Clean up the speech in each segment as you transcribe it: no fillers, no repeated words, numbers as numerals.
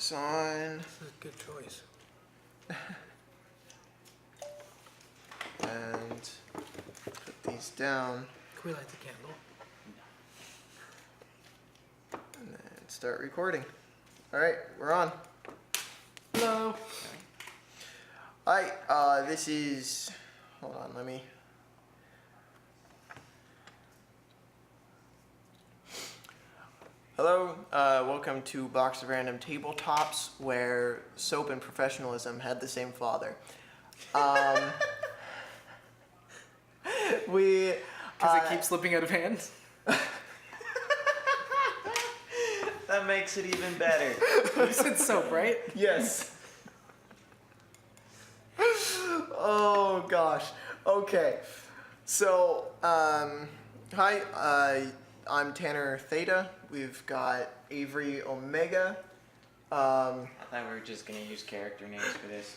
this on. This is a good choice. And put these down. Can we light the candle? And then start recording. Alright, we're on. Hello. Alright, this is... Hold on, let me... Hello, welcome to Box of Random Tabletops, where soap and professionalism had the same father. We... Because it keeps slipping out of hand? That makes it even better. You said soap, right? Yes. Oh gosh. Okay. So, hi. I'm Tanner Theta. We've got Avery Omega. I thought we were just gonna use character names for this.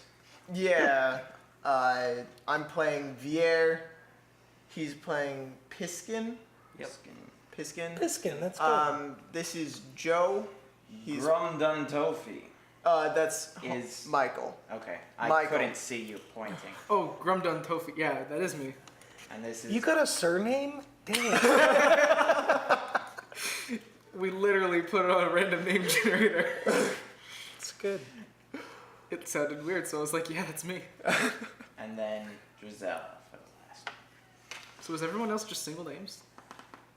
Yeah. I'm playing Vier. He's playing Piskin. Yep. Piskin. Piskin, that's good. This is Joe. He's Grumdun Tofi that's is Michael. okay. I Michael. couldn't see you pointing. Oh, Grumdun Tofi. Yeah, that is me. And this is You got a surname? Damn. We literally put it on a random name generator. It's good. It sounded weird, so I was like, yeah, that's me. and then Giselle for the last one. So was everyone else just single names?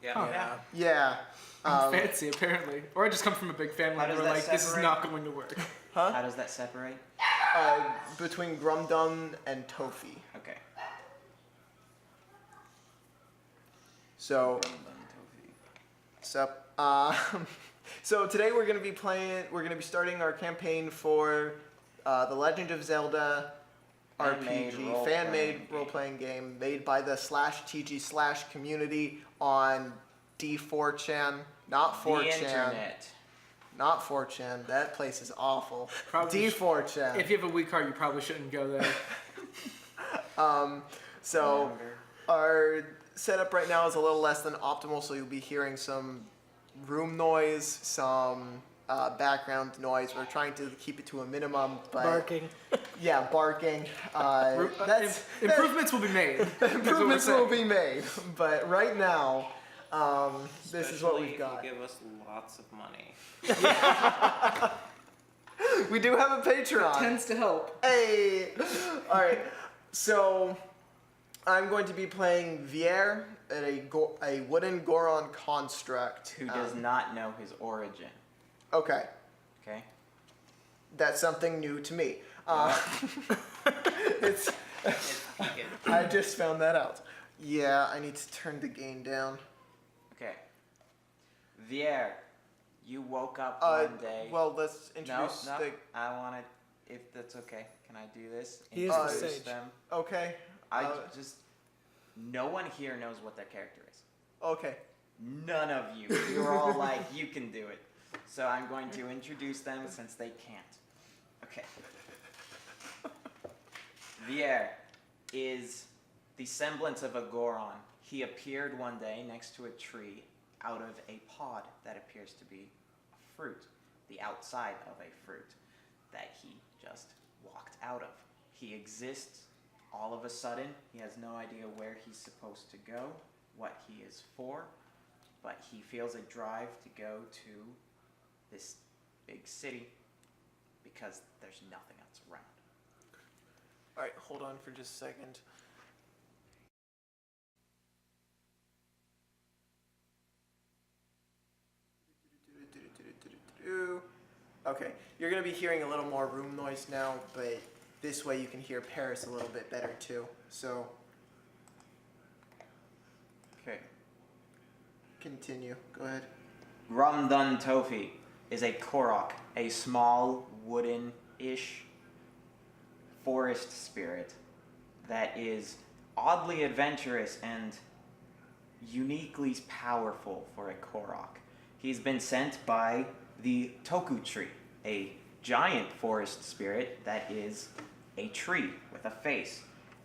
Yeah. Yeah. I'm fancy, apparently. Or I just come from a big family How and does we're that like, this is separate? not going to work. Huh? How does that separate? Between Grumdum and Tofi. Okay. So, Grumdun Tofi. sup? So today we're gonna be starting our campaign for The Legend of Zelda Fan-made RPG, fan-made role-playing role-playing game made by the /TG/ community on D4chan, not The 4chan, internet. not 4chan. That place is awful. Probably D4chan. If you have a weak heart, you probably shouldn't go there. So Remember. our setup right now is a little less than optimal, so you'll be hearing some room noise, some background noise. We're trying to keep it to a minimum, but Barking. yeah, barking. Improvements will be made. Improvements will be made, but right now, this is what we've Especially got. if you give us lots of money. We do have a Patreon. Tends to help. Hey! Alright, so I'm going to be playing Vier at a wooden Goron construct. Who does not know his origin? Okay, Okay. that's something new to me. It's, Vegan. I just found that out. Yeah, I need to turn the gain down. Okay. Vier, you woke up one day. Well, let's no, introduce no. the... I want to. If that's okay, can I do this? He is the Introduce sage. them. Okay. I just. No one here knows what their character is. Okay. None of you. You're all like, you can do it. So I'm going to introduce them since they can't. Okay. Vier is the semblance of a Goron. He appeared one day next to a tree out of a pod that appears to be a fruit, the outside of a fruit that he just walked out of. He exists all of a sudden. He has no idea where he's supposed to go, what he is for, but he feels a drive to go to this big city because there's nothing else around. Alright, hold on for just a second. Okay, you're going to be hearing a little more room noise now, but this way you can hear Paris a little bit better too. So, Okay. continue. Go ahead. Grumdun Tofi is a korok, a small wooden-ish forest spirit that is oddly adventurous and uniquely powerful for a korok. He's been sent by the Toku tree, a giant forest spirit that is a tree with a face.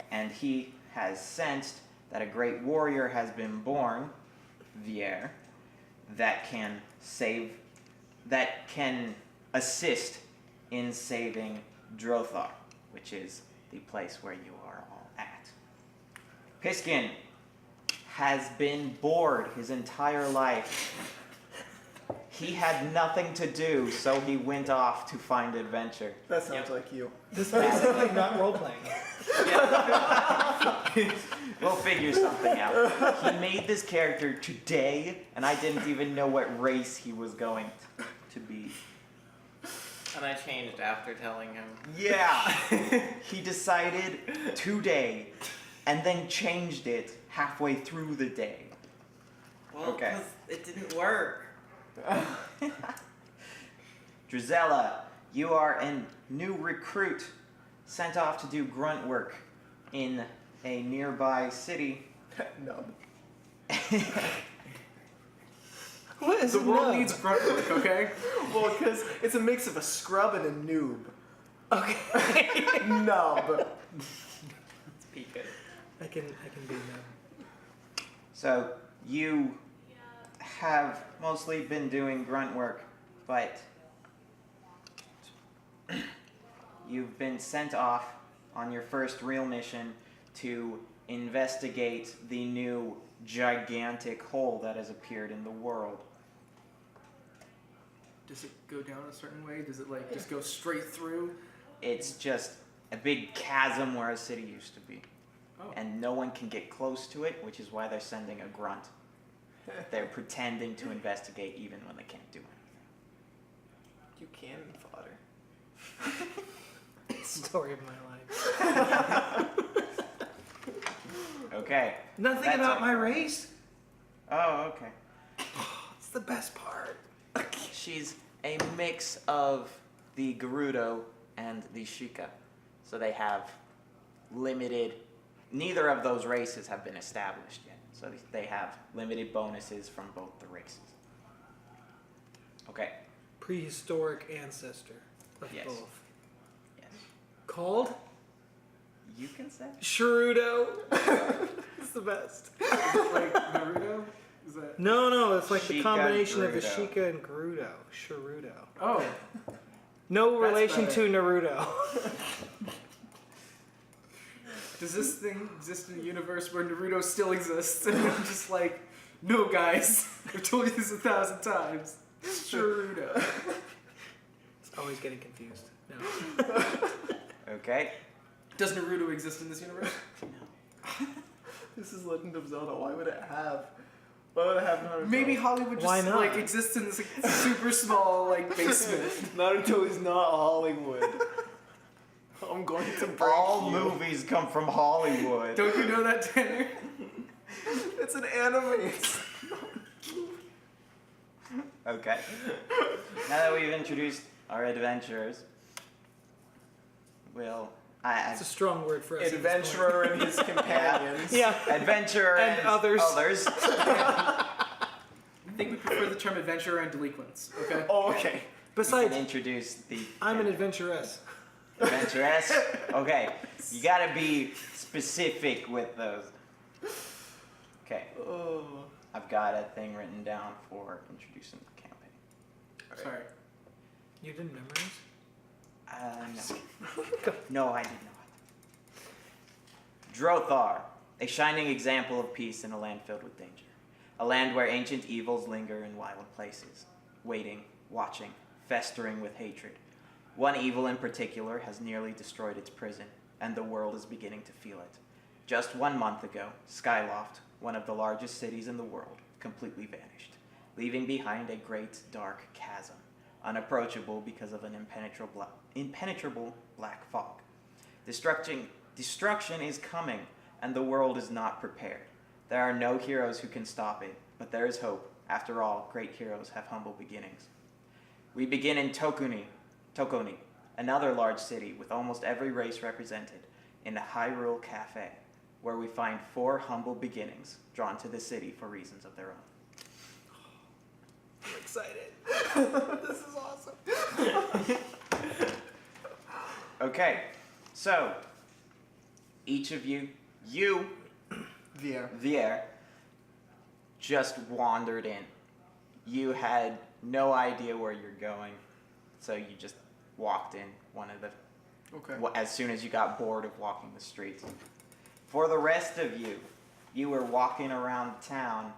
And he has sensed that a great warrior has been born, Vier, that can assist in saving Drothar, which is the place where you are all at. Piskin has been bored his entire life. He had nothing to do, so he went off to find adventure. That sounds like you. This is basically not role playing. We'll figure something out. He made this character today, and I didn't even know what race he was going to be. And I changed after telling him. Yeah! He decided today, and then changed it halfway through the day. Well, Okay. 'cause it didn't work. Drizella, you are a new recruit sent off to do grunt work in a nearby city. Nub. What is The world nub? needs grunt work, okay? Well, because it's a mix of a scrub and a noob. Okay. Nub. Let's peek it. I can be nub. So, you have mostly been doing grunt work, but you've been sent off on your first real mission to investigate the new gigantic hole that has appeared in the world. Does it go down a certain way? Does it like just go straight through? It's just a big chasm where a city used to be. Oh. And no one can get close to it, which is why they're sending a grunt. They're pretending to investigate even when they can't do anything. You cannon fodder. Story of my life. Okay. Nothing That's about it. my race. Oh, okay. It's the best part. She's a mix of the Gerudo and the Sheikah. So they have limited, neither of those races have been established yet. So they have limited bonuses from both the races. Okay. Prehistoric ancestor of Yes. both. Yes. Called You can say. sherudo. It's the best. Like Naruto? Is that? No, it's like the Sheikah, combination of the Gerudo. Sheikah and Gerudo. Sherudo. Oh, No That's relation better. to Naruto. does this thing exist in a universe where Naruto still exists? And I'm just like, no, guys, I've told you this 1,000 times. Naruto. It's always getting confused. No. Okay. Does Naruto exist in this universe? This is Legend of Zelda. Why would it have? Why would it have Naruto? Maybe Hollywood just Why not? like exists in this like, super small like basement. Naruto is not Hollywood. I'm going to break All you. movies come from Hollywood. Don't you know that, Tanner? It's an anime. Okay. Now that we've introduced our adventurers, I It's a strong word for us. at this point. Adventurer and his companions. Yeah. adventurer And others. I think we prefer the term adventurer and delinquents. Okay. Oh, okay. We can Besides, introduce the I'm an adventuress. adventuress. Okay, you gotta be specific with those. Okay, Oh. I've got a thing written down for introducing the campaign. Sorry. You didn't memorize? No. No, I did not. Drothar, a shining example of peace in a land filled with danger. A land where ancient evils linger in wild places, waiting, watching, festering with hatred. One evil in particular has nearly destroyed its prison, and the world is beginning to feel it. Just 1 month ago, Skyloft, one of the largest cities in the world, completely vanished, leaving behind a great dark chasm, unapproachable because of an impenetrable black fog. Destruction is coming, and the world is not prepared. There are no heroes who can stop it, but there is hope. After all, great heroes have humble beginnings. We begin in Tokoni, another large city with almost every race represented, in a Hyrule cafe, where we find 4 humble beginnings drawn to the city for reasons of their own. I'm excited. This is awesome. Okay, so each of you, Vier, just wandered in. You had no idea where you're going, so you just walked in one of the Okay. as soon as you got bored of walking the streets. For the rest of you, you were walking around town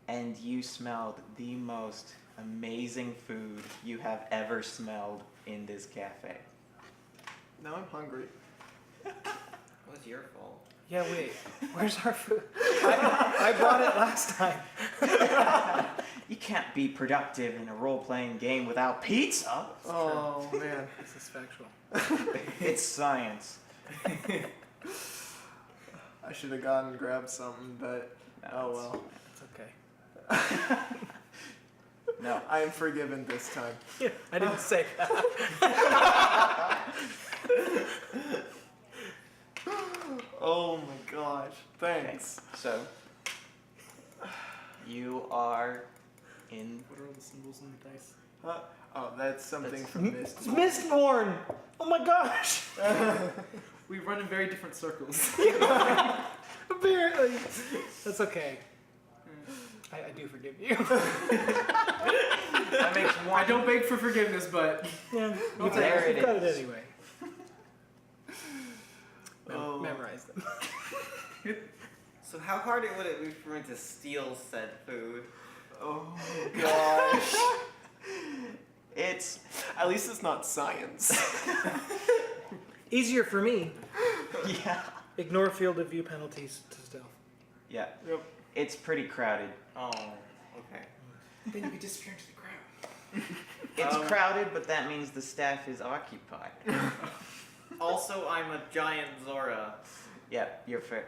and you smelled the most amazing food you have ever smelled in this cafe. Now I'm hungry. What's your fault? Yeah, wait. Where's our food? I brought it last time. You can't be productive in a role-playing game without pizza. Oh man. This is factual. It's science. I should have gone and grabbed something, but oh well. It's okay. No. I am forgiven this time. I didn't say that. Oh my gosh. Thanks. So, you are in. What are all the symbols in the dice? Oh, that's something That's- from Mist. It's Mistborn! Oh my gosh! We run in very different circles. Apparently. That's okay. I do forgive you. That makes I one. don't beg for forgiveness, but Yeah, There it you've got it is. anyway. Oh. Memorize them. So how hard would it be for me to steal said food? Oh gosh. It's At least it's not science. Easier for me. yeah. Ignore field of view penalties to stealth. Yeah. Yep. It's pretty crowded. Oh, okay. then you could disappear into the crowd. It's crowded, but that means the staff is occupied. Also, I'm a giant Zora. Yeah, you're fair.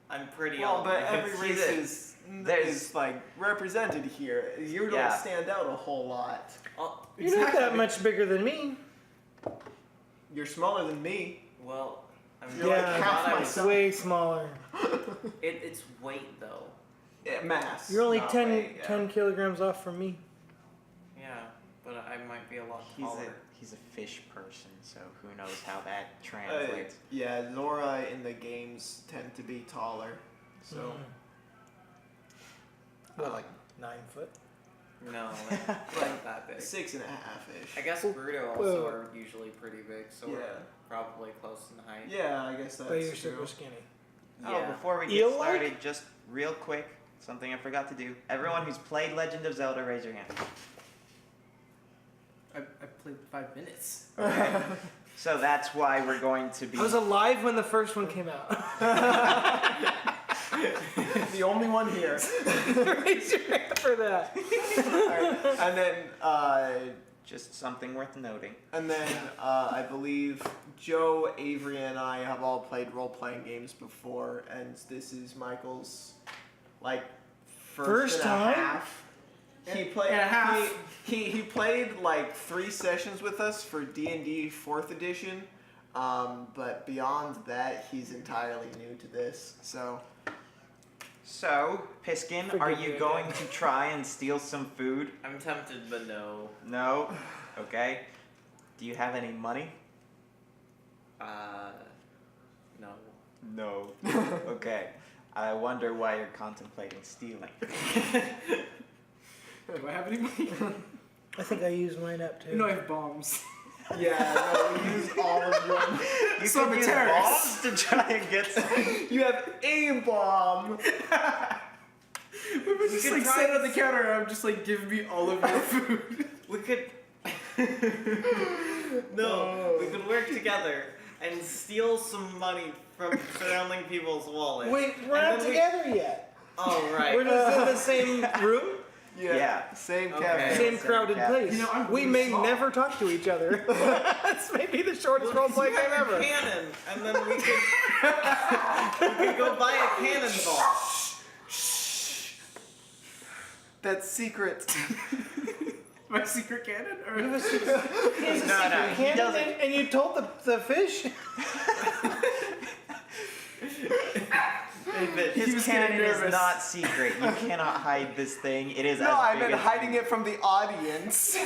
I'm pretty Well, old. but every He's race a- is there's- like represented here. You don't Yeah. stand out a whole lot. Oh, You're not that much bigger than me. You're smaller than me. well, I'm You're like half my was, size. Way smaller. it's weight though. Mass. You're only not 10, weight, yeah. 10 kilograms off from me. Yeah, but I might be a lot He's taller. a fish person, so who knows how that translates. Yeah, Zora in the games tend to be taller. So What, like 9 foot? No, like that big. 6.5 ish. I guess Bruto Whoa. also are usually pretty big, so Yeah. we're probably close in height. Yeah, I guess that's But you're true. super skinny. Oh, Yeah. before we get Eel-like? started, just real quick, something I forgot to do. Everyone who's played Legend of Zelda, raise your hand. I played 5 minutes. So that's why we're going to be. I was alive when the first one came out. The only one here. Raise your hand for that. Alright, and then Just something worth noting. I believe Joe, Avery, and I have all played role-playing games before, and this is Michael's like first and a time? half. He played. And a half. He played like 3 sessions with us for D&D 4th edition, but beyond that, he's entirely new to this. So, Piskin, are Forgive you me going again. to try and steal some food? I'm tempted, but no. No? Okay. Do you have any money? No. No. Okay. I wonder why you're contemplating stealing. Do I have any money? I think I used mine up too. No, I have bombs. Yeah, no, we used all of them. You So can the use terrorists. bombs to try and get some. You have a bomb. We would just could like try sit on the counter and I'm just like, give me all of your food. We could. No, we could work together and steal some money from surrounding people's wallets. Wait, we're And not then we- together yet. Oh, right. We're just in the same room, Yeah, same Okay. cafe. same crowded Yeah. place. You know, I'm we really may small. never talk to each other. That's maybe the shortest Well, roleplay you game have your ever. cannon, and then we could go buy a cannonball. That's secret. My secret cannon? Or You have a secret- he has a No, no, secret he cannon, doesn't. and you told the fish? He His was getting cannon is nervous. not secret. You cannot hide this thing. It is No, as I big meant as hiding it from the audience.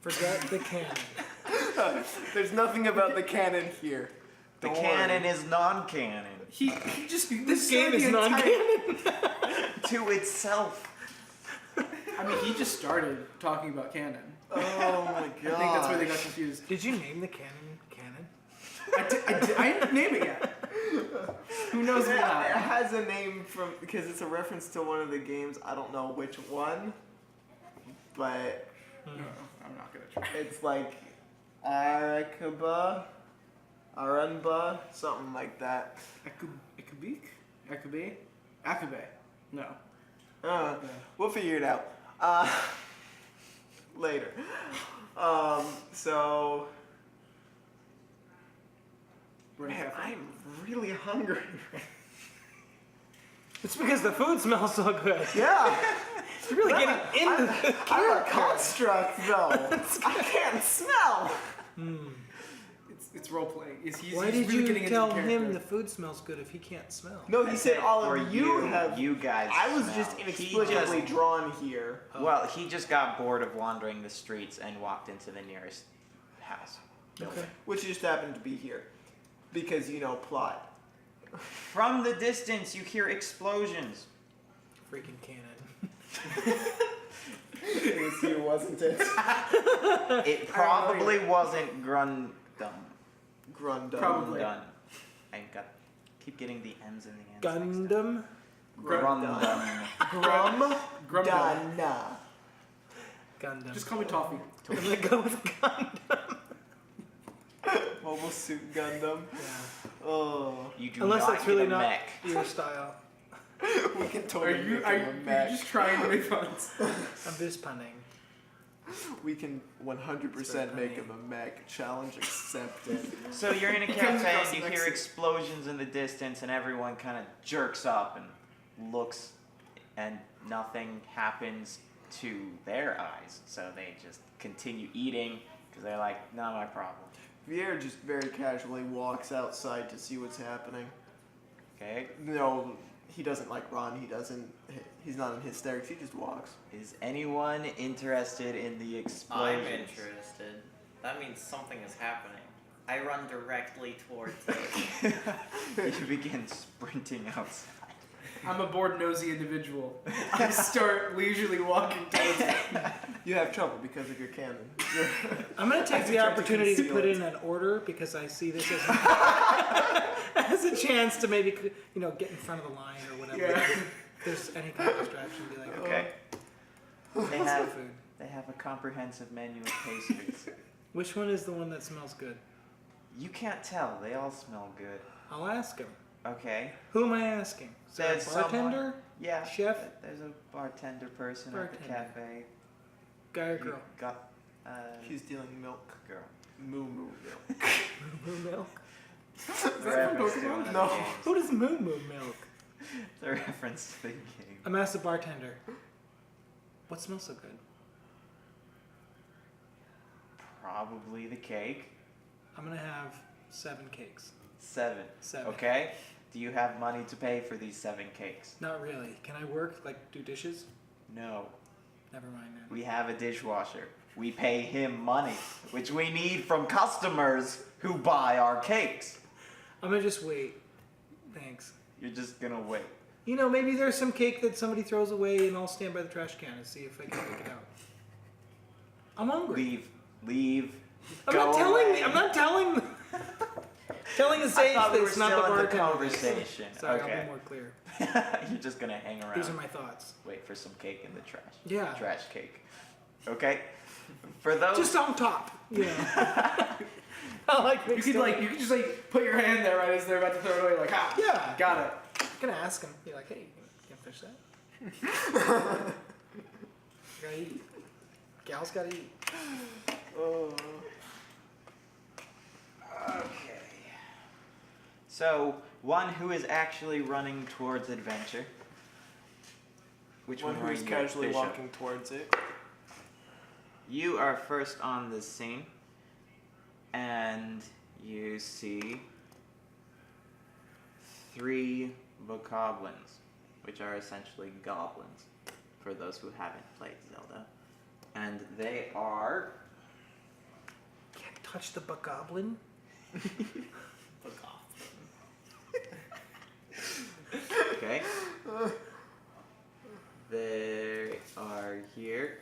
Forget the cannon. There's nothing about the cannon here. The Don't cannon worry. is non-canon he just This game is non-canon. to itself. I mean, he just started talking about canon. Oh my god. I think that's where the got confused. Did you name the cannon? I didn't name it yet. Who knows It why? has a name because it's a reference to one of the games. I don't know which one, but No, I'm not gonna try. it's like Arakaba, Aranba, something like that. Akabe? No. We'll figure it out later. So. Man, I'm really hungry. It's because the food smells so good. Yeah. You're really getting into the I'm a construct, though. I can't smell. It's role playing. Why he's did really you getting tell into the him character. the food smells good if he can't smell? No, he said all Or of you have. You guys. I was smell. just He inexplicably just- drawn here. Well, he just got bored of wandering the streets and walked into the nearest house. Building. Which just happened to be here. Because, plot. From the distance, you hear explosions. Freaking cannon. It was you, wasn't it? It probably wasn't Grundum. Grundum. Probably. Done. Keep getting the M's and the N's. mixed up. Gundam. Grundum. Grum. Dana. Gundam. Just call me Toffee. I'm gonna go with Gundam. Mobile Suit Gundam. Yeah. Oh. You do Unless not that's really get a not mech. your style. We can Are totally you make are him a you mech. just trying to make fun? I'm just punning. We can 100% make him a mech. Challenge accepted. So you're in a Comes cafe across and you the hear exit. explosions in the distance and everyone kind of jerks up and looks and nothing happens to their eyes. So they just continue eating because they're like, not my problem. Pierre just very casually walks outside to see what's happening. Okay? No, he doesn't like run. He's not in hysterics. He just walks. Is anyone interested in the I'm explosions? interested. That means something is happening. I run directly towards it. You begin sprinting outside. I'm a bored, nosy individual. I start leisurely walking towards it. You have trouble because of your cannon. I'm gonna take the trying to opportunity to conceal put it. in an order because I see this as as a chance to maybe get in front of the line or whatever. Yeah. If there's any kind of distraction, be like, Okay. They "What's the have food? they have a comprehensive menu of pastries. Which one is the one that smells good?" You can't tell. They all smell good. I'll ask him. Okay. Who am I asking? Is there a There's someone- bartender? Yeah. Chef? There's a bartender person at the Bartender. cafe. Guy or You girl? got He's dealing milk. girl. Moo moo milk. Moo milk? Reference to Pokemon? one of the No. games. Who does moo moo milk? The reference to the game. I'm asked the bartender. What smells so good? Probably the cake. I'm gonna have 7 cakes. 7. 7. Okay. Do you have money to pay for these 7 cakes? Not really. Can I work, do dishes? No. Never mind then. We have a dishwasher. We pay him money, which we need from customers who buy our cakes. I'm gonna just wait. Thanks. You're just gonna wait. Maybe there's some cake that somebody throws away and I'll stand by the trash can and see if I can pick it out. I'm hungry. Leave. I'm Go not telling away. I'm not telling telling the I sage thought that we were it's not still the in the bartender. conversation. Sorry, Okay. I'll be more clear. You're just gonna hang around. These are my thoughts. Wait for some cake in the trash. Yeah. Trash cake. Okay. For those. Just on top. I like You mixed could up. you could just put your hand there right as they're about to throw it away, like Yeah. got it. I'm gonna ask him. Be like, hey, can I fish that? Gotta eat. Gals gotta eat. Oh. Okay. So, one who is actually running towards adventure. Which One one are who's you, casually Bishop? walking towards it. You are first on the scene, and you see 3 bokoblins, which are essentially goblins, for those who haven't played Zelda. And they are... Can't touch the bokoblin. Fuck off. Okay. They are here,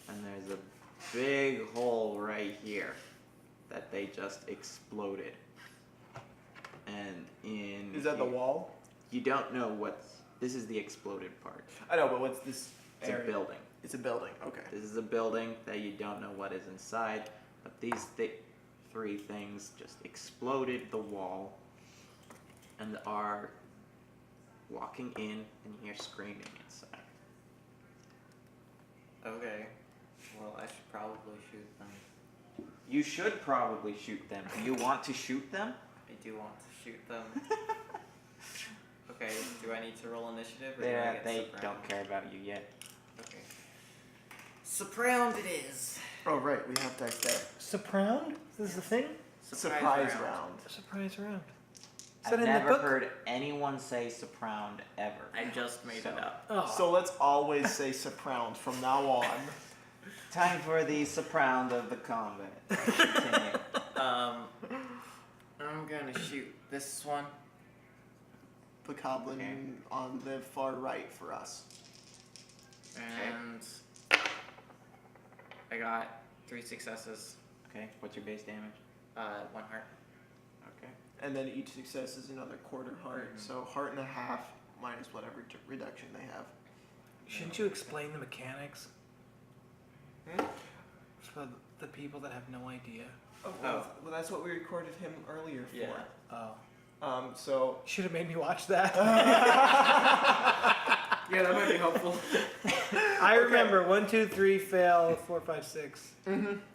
and there's a big hole right here that they just exploded. And in Is that the here- wall? You don't know what's. This is the exploded part. I know, but what's this It's area? a building. It's a building. Okay. This is a building that you don't know what is inside, but these three things just exploded the wall and are walking in, and you're screaming inside. Okay. Well, I should probably shoot them. You should probably shoot them. Do you want to shoot them? I do want to shoot them. Okay, do I need to roll initiative or do I get They surround? don't care about you yet. Okay. Surround it is. Oh right, we have dice there. Surround? This is the thing? Surprise round. Surprise round. Is I've that in the never book? heard anyone say surround ever. I just made it up. Oh. So let's always say surround from now on. Time for the surround of the combat. Continue. I'm gonna shoot this one. The goblin Okay. on the far right for us. And I got 3 successes. Okay, what's your base damage? 1 heart. Okay. And then each success is another quarter heart. So heart and a half minus whatever reduction they have. Shouldn't you explain the mechanics Hmm? for the people that have no idea? Oh, well, that's what we recorded him earlier for. Yeah. Oh. So Should have made me watch that. Yeah, that might be helpful. I remember 1, 2, 3, fail, 4, 5, 6.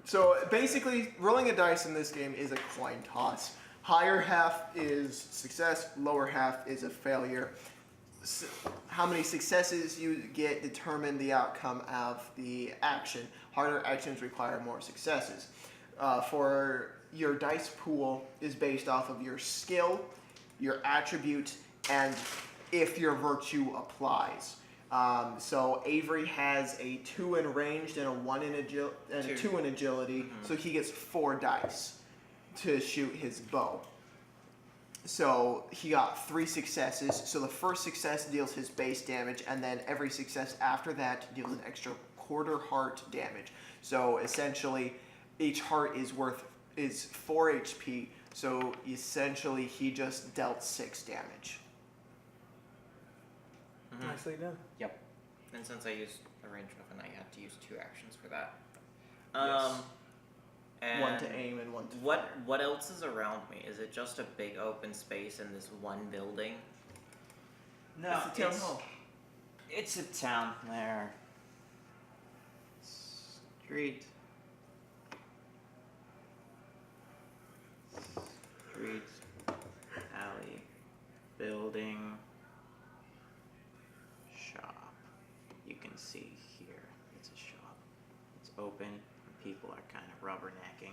So basically, rolling a dice in this game is a coin toss. Higher half is success, lower half is a failure. How many successes you get determine the outcome of the action. Harder actions require more successes. For your dice pool is based off of your skill, your attribute, and if your virtue applies. So Avery has a 2 in ranged and a 1 in and a 2 in agility, so he gets 4 dice to shoot his bow. So he got 3 successes. So the first success deals his base damage, and then every success after that deals an extra quarter heart damage. So essentially, each heart is 4 HP. So essentially, he just dealt 6 damage. Nicely done. And since I used a ranged weapon, I had to use 2 actions for that. Yes. And 1 to aim and 1 to what fire. what else is around me? Is it just a big open space in this one building? No, It's the town hall. It's a town there. Street. Street. Alley. Building. Shop. You can see here. It's a shop. It's open. And people are kind of rubbernecking.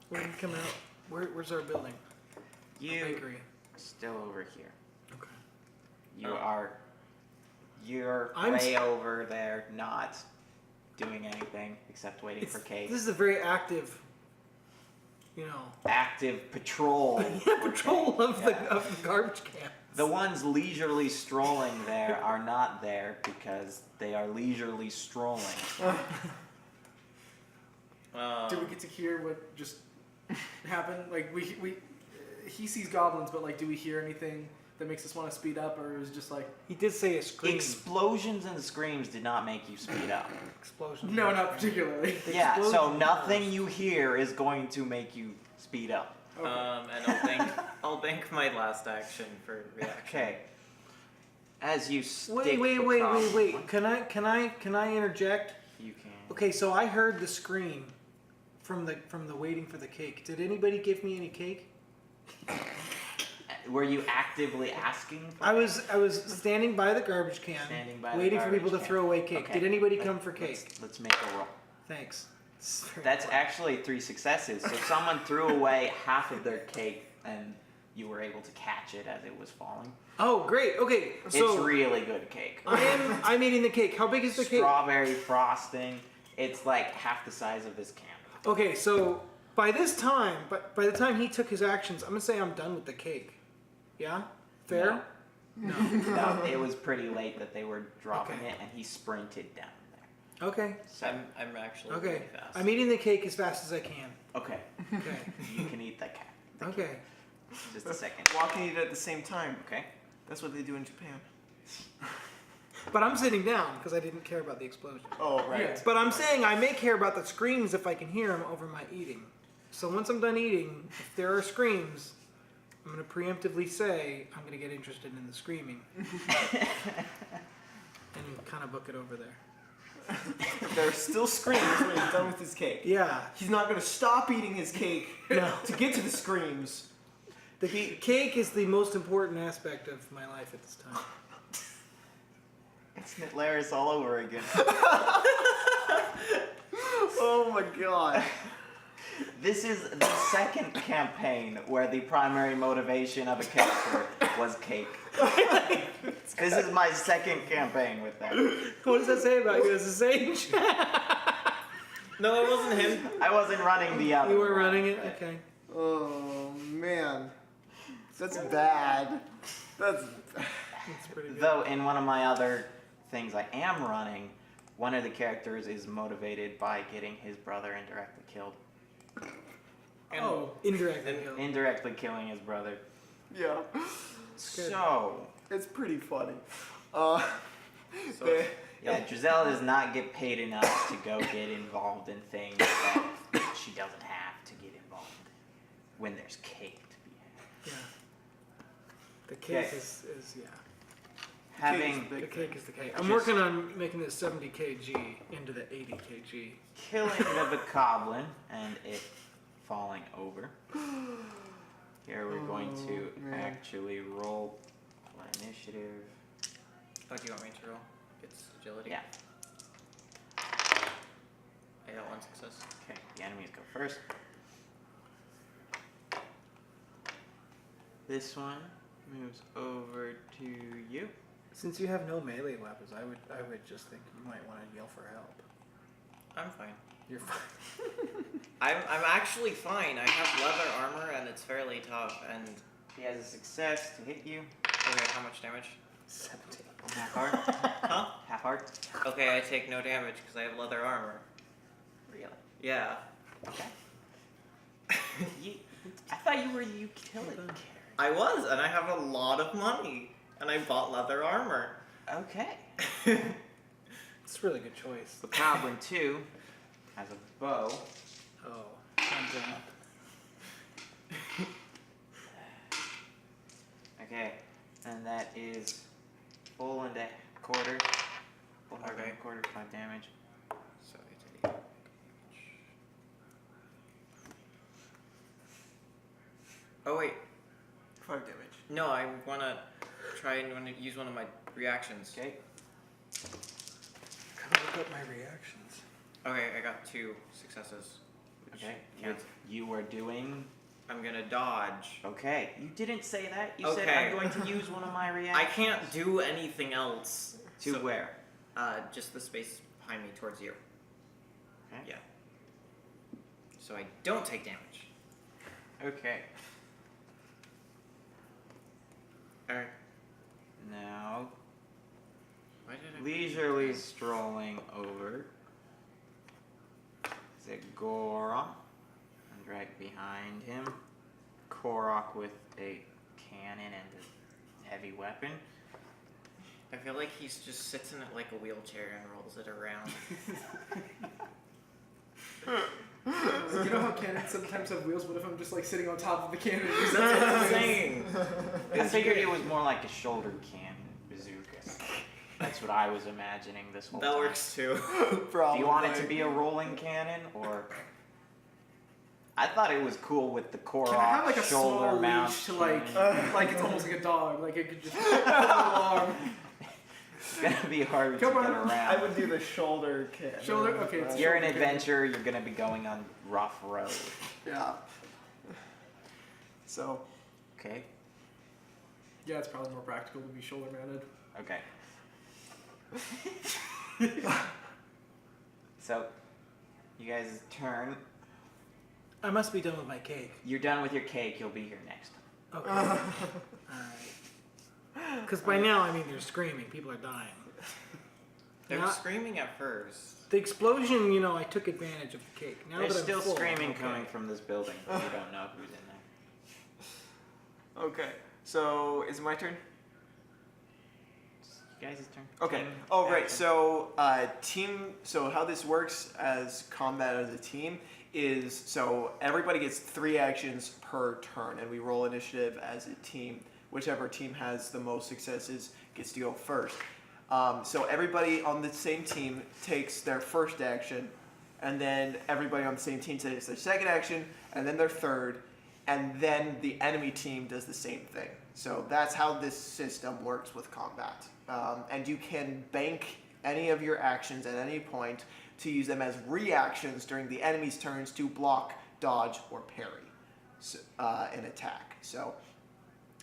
Where did you come out? Where's our building? Our You bakery. still over here. Okay. You're I'm way over there, not doing anything except waiting for cake. This is a very active, Active patrol. patrol of Yeah. the garbage can. The ones leisurely strolling there are not there because they are leisurely strolling. Do we get to hear what just happened? Like he sees goblins, but like, do we hear anything that makes us want to speed up, or is it just like He did say a scream. Explosions and screams did not make you speed up. Explosion. no, not particularly? Yeah, so Explosion nothing first. you hear is going to make you speed up. Okay. And I'll bank my last action for reaction. Okay. As you stick Wait. across- Can I interject? You can. Okay, so I heard the scream from the waiting for the cake. Did anybody give me any cake? Were you actively asking for I was standing by the garbage can, Standing by the waiting for people to garbage can. throw away cake. Okay. Did anybody Let- come for cake? Let's make a roll. Thanks. It's very That's important. actually 3 successes. So someone threw away half of their cake and you were able to catch it as it was falling. Oh, great. Okay, so It's really good cake. I'm eating the cake. How big is the cake? Strawberry frosting. It's like half the size of this candle. Okay, so by this time, by the time he took his actions, I'm gonna say I'm done with the cake. Yeah, fair. No, it was pretty late that they were dropping Okay. it, and he sprinted down there. Okay. So, I'm actually Okay. really fast. I'm eating the cake as fast as I can. okay, Okay. you can eat that cat. Okay. Just a second. Walk and eat it at the same time. Okay. That's what they do in Japan. But I'm sitting down because I didn't care about the explosion. Oh, right. Yeah. But I'm saying I may care about the screams if I can hear them over my eating. So once I'm done eating, if there are screams, I'm going to preemptively say I'm going to get interested in the screaming. And kind of book it over there. There are still screams when he's done with his cake. Yeah. He's not going to stop eating his cake No. to get to the screams. The cake is the most important aspect of my life at this time. It's Nitlaris all over again. Oh my god. This is the second campaign where the primary motivation of a character was cake. This is my second campaign with that. What does that say about you as a sage? No, it wasn't him. I wasn't running the other. You were one. running it? Okay. Oh man. That's bad. That's That's pretty good. Though in one of my other things I am running, one of the characters is motivated by getting his brother indirectly killed. And Oh, indirectly. and- killed. Indirectly killing his brother. yeah. good. So, It's pretty funny. So- they- yeah, Giselle does not get paid enough to go get involved in things that she doesn't have to get involved in when there's cake to be had. Yeah. The cake Okay. is yeah. Having The cake is the cake. I'm Just- working on making this 70 kg into the 80 kg. killing the bokoblin and it falling over. Here we're going to man. actually roll my initiative. Oh, do you want me to roll? It's agility. Yeah. I got one success. Okay, the enemies go first. This one moves over to you. Since you have no melee weapons, I would just think you might want to yell for help. I'm fine. You're fine. I'm actually fine. I have leather armor and it's fairly tough. And He has a success to hit you. okay, how much damage? 17. Half heart. Huh? Half heart. Okay, I take no damage because I have leather armor. Really? Yeah. Okay. I thought you were the utility character. I was, and I have a lot of money, and I bought leather armor. Okay. It's a really good choice. The Goblin 2 has a bow. Oh, I'm down. Okay, and that is full into quarter. Full Okay. into quarter, 5 damage. So it's a Oh wait, 5 damage. no, I wanna try and use one of my reactions. Okay. Gotta look up my reactions. Okay, I got 2 successes. Which Okay. counts. You were doing. I'm gonna dodge. Okay. You didn't say that. You said Okay. I'm going to use one of my I reactions. can't do anything else. To So- where? Just the space behind me towards you. Okay. Yeah. So I don't take damage. Okay. Alright. Now, Why did I leisurely strolling over. Zagora. And right behind him, Korok with a cannon and a heavy weapon. I feel like he's just sits in it like a wheelchair and rolls it around. You know how cannons sometimes have wheels? What if I'm just like sitting on top of the cannon? That's what I'm saying. I figured it was more like a shoulder cannon bazooka. That's what I was imagining this whole That time. works too. Do you want it to be a rolling cannon or? I thought it was cool with the Korok Can I have like a shoulder small mount. leash to like, cannon. like it's almost like a dog, like it could just pull along. It's gonna be hard Come to on. get around. I would do the shoulder cannon. Shoulder- okay, it's You're an shoulder cannon. adventurer. You're gonna be going on rough road. Yeah. So, Okay. Yeah, it's probably more practical to be shoulder mounted. Okay. So, you guys turn. I must be done with my cake. You're done with your cake. You'll be here next time. Okay. Alright. Because by now, I mean, they're screaming. People are dying. They're Not- screaming at first. The explosion, I took advantage of the cake. Now There's that I'm still full, screaming okay. coming from this building, but you don't know who's in there. Okay. So is it my turn? You guys' turn. Okay. Team Oh, right. action. So, team. So, how this works as combat as a team is so everybody gets 3 actions per turn, and we roll initiative as a team. Whichever team has the most successes gets to go first. So everybody on the same team takes their first action, and then everybody on the same team takes their second action, and then their third, and then the enemy team does the same thing. So that's how this system works with combat. And you can bank any of your actions at any point to use them as reactions during the enemy's turns to block, dodge, or parry an attack. So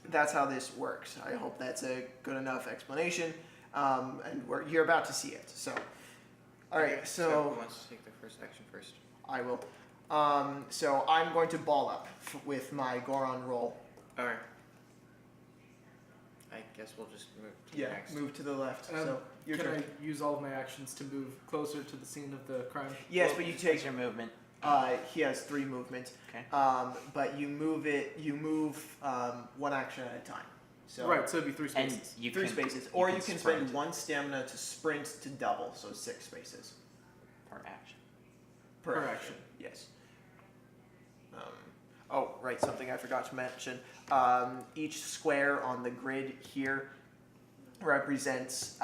that's how this works. I hope that's a good enough explanation. And you're about to see it. So, all right. Who wants to take the first action first? I will. So I'm going to ball up with my Goron roll. Alright. I guess we'll just move to the next. Move to the left. So your Can turn. I use all of my actions to move closer to the scene of the crime? Yes, Well, but you what's take. your movement. He has 3 movement. Okay. But you move it. You move 1 action at a time. So Right, so it'd be 3 And spaces. you 3 can, spaces, or you can spend sprint 1 stamina to sprint to double, so 6 spaces per action. per Per action. Yes. Oh, right. Something I forgot to mention. Each square on the grid here represents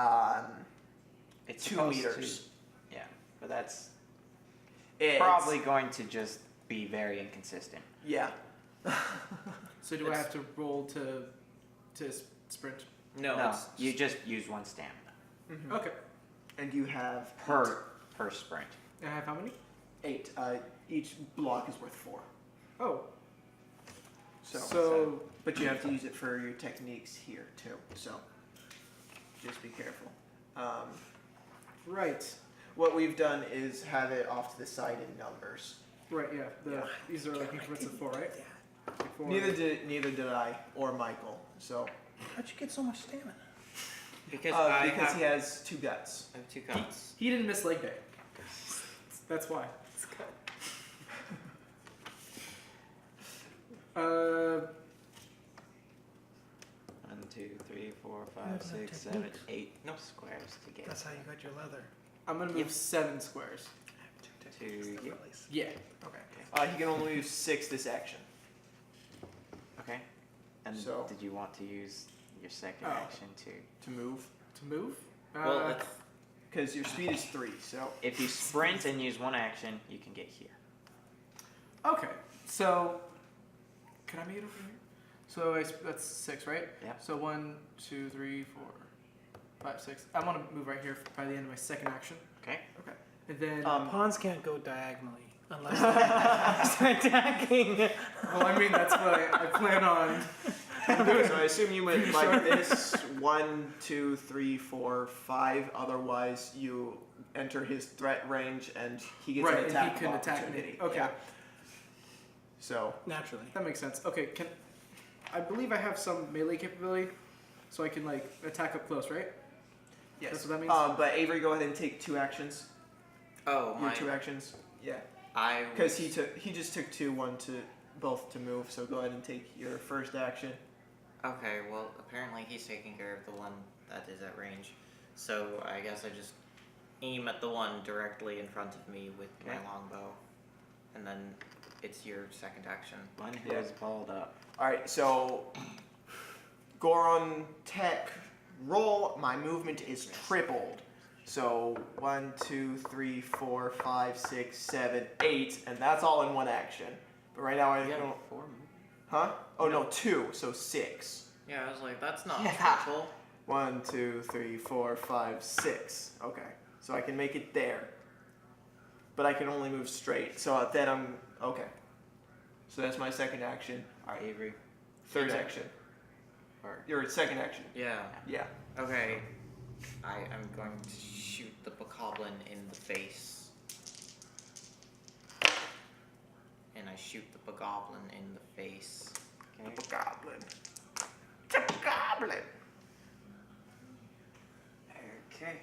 It's 2 supposed meters. To, yeah, but that's It's- probably going to just be very inconsistent. Yeah. So do I have to roll to sprint? No, No, it's you just use 1 stamina Okay. And you have per sprint. And I have how many? 8. Each block is worth 4. Oh. So, but you have to use it for your techniques here too. So, just be careful. Right. What we've done is have it off to the side in numbers. Right, yeah. These are like increments of 4, right? Like 4. Neither did I or Michael. So How'd you get so much stamina? because because he has 2 guts. I have 2 cuts. He didn't miss leg day. That's why. It's good. 1, 2, 3, 4, 5, have no 6, 7, techniques. 8 squares to get That's how you got your leather. I'm gonna move 7 squares. to here. Yeah. Okay. He can only use 6 this action. Okay. And So- did you want to use your second Oh. action to? To move, To move? Well, it's because your speed is 3. So If you sprint and use 1 action, you can get here. Okay. So, can I make it over here? So that's 6, right? Yep. So 1, 2, 3, 4, 5, 6. I want to move right here by the end of my second action. Okay. Okay. And then, Pawns can't go diagonally unless they're attacking. well, I mean that's what I plan on. so I assume you went like this 1, 2, 3, 4, 5. Otherwise, you enter his threat range and he gets Right, an and attack he can of attack me. opportunity. Okay. Yeah. So Naturally. That makes sense. Okay, I believe I have some melee capability, so I can like attack up close, right? yes. That's what that means? But Avery, go ahead and take 2 actions. oh Your my. 2 actions. Yeah. I Because he just took 2, 1 to both to move. So go ahead and take your first action. Okay, well, apparently he's taking care of the one that is at range. So I guess I just aim at the one directly in front of me with my Okay. longbow. And then it's your second action. One who Yeah. is balled up. All right. So Goron Tech roll. My movement is tripled. So 1, 2, 3, 4, 5, 6, 7, 8, and that's all in 1 action. But right now I You don't. got 4 movement. Huh? Oh no, 2. So 6. Yeah, I was like, that's not Yeah. triple. 1, 2, 3, 4, 5, 6. Okay. So I can make it there. But I can only move straight. So then I'm okay. So that's my second action. All right, Avery. Third It's a- action. Or Your second action. Yeah. Yeah. Okay. I am going to shoot the bokoblin in the face. And I shoot the bokoblin in the face. okay. Goblin. Goblin. Okay.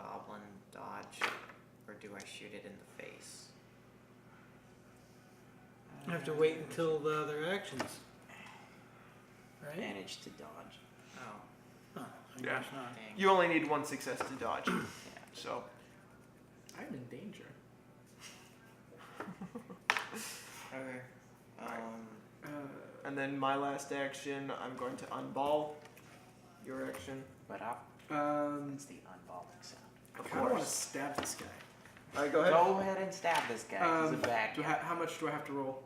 goblin dodge, or do I shoot it in the face? You have to wait until the other actions. Right? Manage to dodge. Oh, Oh, I Yeah. guess not. dang. You only need one success to dodge. Yeah. So, I'm in danger. Okay. and then my last action, I'm going to unball your action. But up. Um, It's the unballing sound. I Of kind of want to course. stab this guy. All right, go ahead. Go ahead and stab this guy. He's a bad do I guy. how much do I have to roll?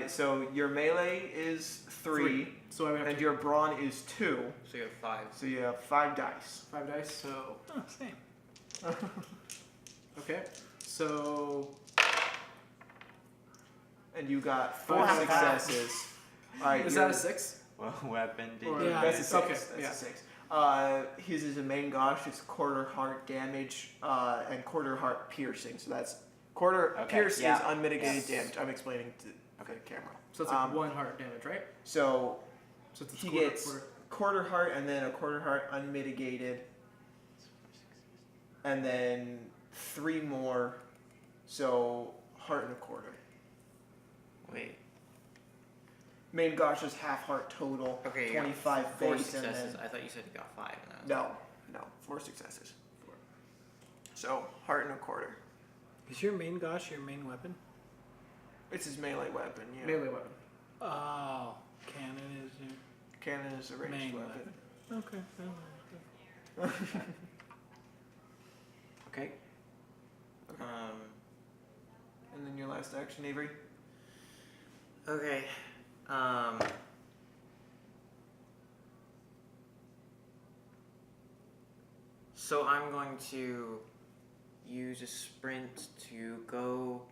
So your melee is 3, So I have and to your brawn is 2. So you have 5. So you have 5 dice. 5 dice. So Oh, same. okay. So And you got 4 Wow. successes. All right, is you're- that a 6? What weapon did Or- you Yeah. That's a use? 6. Okay, That's yeah. a 6. His is a main gosh. It's quarter heart damage and quarter heart piercing. So that's quarter Okay, pierce yeah. is unmitigated Yes. damage. I'm explaining to the camera. So it's like 1 heart damage, right? So So it's he quarter, gets quarter. quarter heart and then a quarter heart unmitigated, and then 3 more. So heart and a quarter. Wait. Main gosh is half heart total. Okay, you got 25 4 base and successes. then I thought you said you got 5. And that was no 4 successes. So heart and a quarter. Is your main gosh your main weapon? It's his melee weapon. Yeah. Melee weapon. Oh, cannon is your Cannon is a ranged main weapon. weapon. Okay. Okay. And then your last action, Avery. Okay. So I'm going to use a sprint to go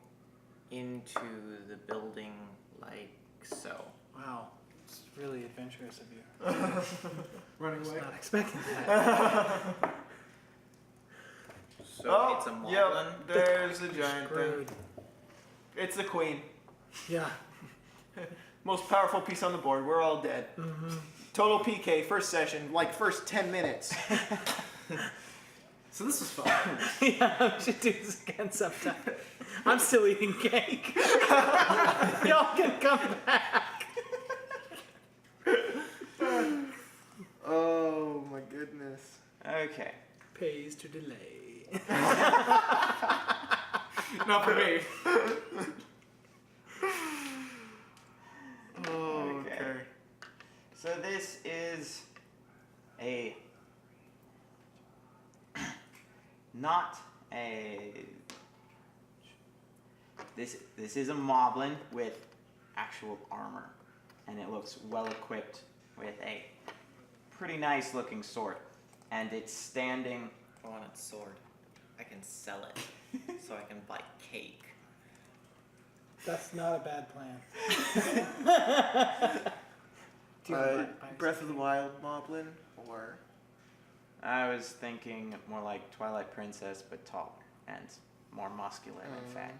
into the building like so. Wow, it's really adventurous of you. Running I was away. not expecting that. So it's a moblin. Yep, there's the giant thing. Screwed. It's the queen. Yeah. Most powerful piece on the board. We're all dead. Mm-hmm. Total PK, first session, like first 10 minutes. So this was fun. Yeah, we should do this again sometime. I'm still eating cake. Y'all can come back. Oh my goodness. Okay. Pays to delay. Not for me. Oh, Okay. okay. So this is a not a this is a moblin with actual armor, and it looks well equipped with a pretty nice looking sword, and it's standing. I want its sword. I can sell it, so I can buy cake. That's not a bad plan. Do you buy Breath of the Wild Moblin or I was thinking more like Twilight Princess, but taller and more muscular and fat.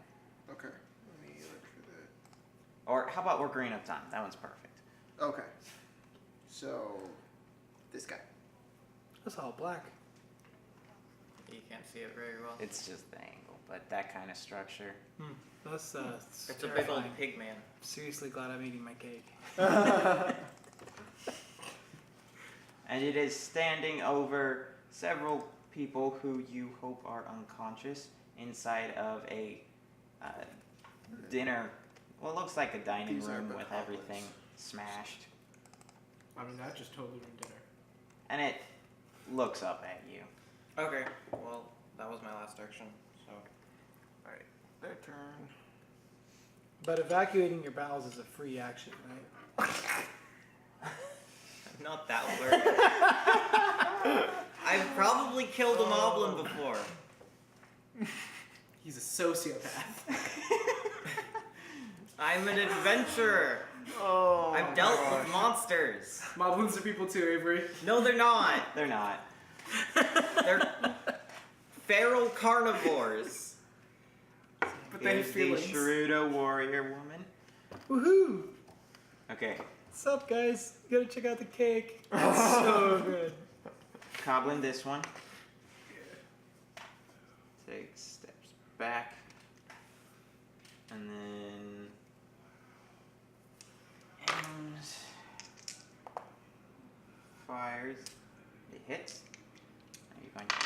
okay. Let me look for Or how about Green of Time? That one's perfect. that. Okay. So this guy. That's all black. You can't see it very well. It's just the angle, but that kind of structure. That's It's a big old terrifying. pig man. Seriously glad I'm eating my cake. And it is standing over several people who you hope are unconscious inside of a dinner. Well, it looks like a dining These are room the with hoplets. everything smashed. I mean, that just totally ruined dinner. And it looks up at you. Okay, well, that was my last action, so. Alright, their turn. But evacuating your bowels is a free action, right? I'm not that worried. I've probably killed a moblin before. He's a sociopath. I'm an adventurer. Oh, I've dealt with monsters. Moblins are people too, Avery. No, they're not. They're not. They're feral carnivores. But they have Is the feelings. Sherudo warrior woman. Woohoo! Okay, What's up, guys? You gotta check out the cake. It's so good. Coblin, this one. back, and then and fires. It hits. Are you going to,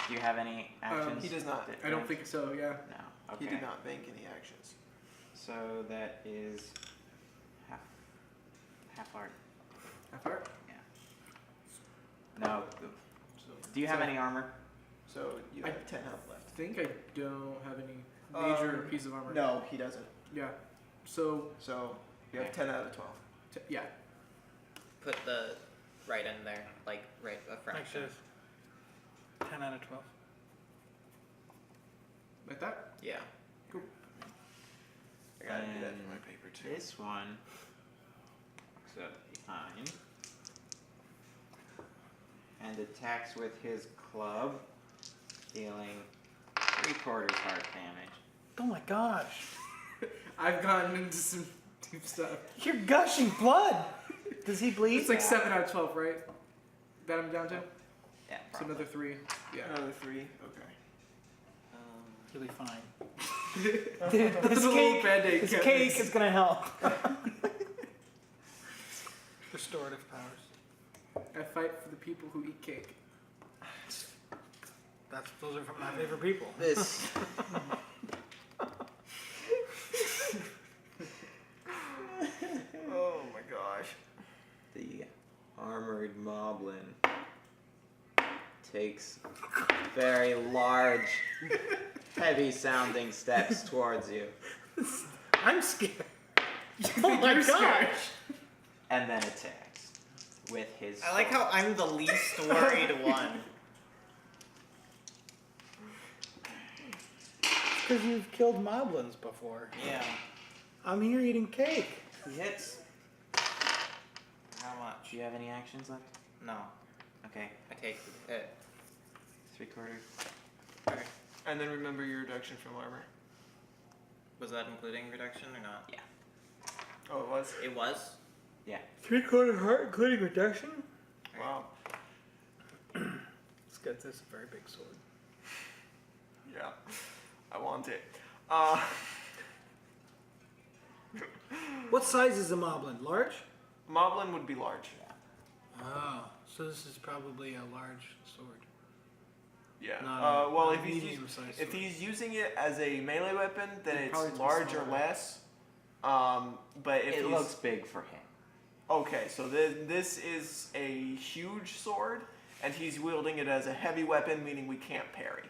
do you have any actions? He does not. I don't think so. Yeah. No. Okay. He did not bank any actions. So that is half art. Half art. No. Do you have any armor? So you have 10 health I left. think I don't have any major piece of armor. No, he doesn't. Yeah. So So you have 10 out of 12. yeah. Put the right in there, like right a Like fraction. this. 10 out of 12. Like that. Yeah. I gotta do that And for my paper too. This one walks up behind and attacks with his club, dealing 3/4 heart damage. Oh my gosh. I've gotten into some deep stuff. You're gushing blood. Does he bleed? It's like 7 out of 12, right? That I'm down to. Yeah, So probably. another 3. Yeah. Another 3. Okay. He'll be fine. This This little cake, Band-Aid this kept cake this. is gonna help. Restorative powers. I fight for the people who eat cake. Those are my favorite people. This. Oh my gosh. The armored moblin takes very large, heavy-sounding steps towards you, I'm scared. Oh my You're scared. gosh. and then attacks with his. I like how I'm the least worried one. Because you've killed moblins before. Yeah. I'm here eating cake. He hits. How much? Do you have any actions left? No. Okay, I take it. 3/4. Okay. And then remember your reduction from armor. Was that including reduction or not? Yeah. Oh, it was? It was? Yeah. 3/4 heart, including reduction? Wow. It's good. This is a very big sword. Yeah. I want it. What size is a moblin? Large? Moblin would be large. Oh, so this is probably a large sword. Yeah. Not a- Well, not if a he's medium-sized if sword. he's using it as a melee weapon, then It'd it's probably be large or smaller. less. But if It he's looks big for him. okay, so this is a huge sword, and he's wielding it as a heavy weapon, meaning we can't parry.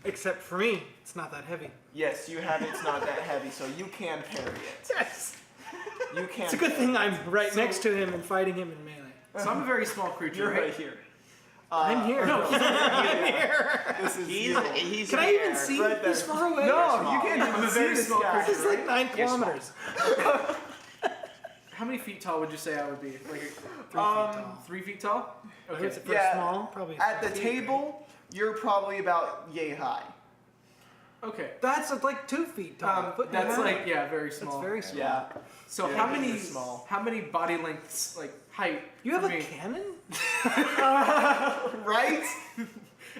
Except for me, it's not that heavy. Yes, you have it's not that heavy, so you can parry it. Yes. You can. It's a good thing I'm right next to him and fighting him in melee. So I'm a very small creature, You're right? right here. I'm here. I'm here. This is He's Can I there. even see right this there. far away? No, small. you can't I'm even a see very this small guy. This is like 9 You're small. kilometers. How many feet tall would you say I would be? Like 3 feet tall. 3 feet tall? I Okay. would say for Yeah, small, probably. At the 5 feet. table, you're probably about yay high. Okay. That's like 2 feet tall. Foot and a That's half. like very small. That's very small. Yeah. So Yeah, how this many is small. how many body lengths like height? You have for a me? cannon? Right?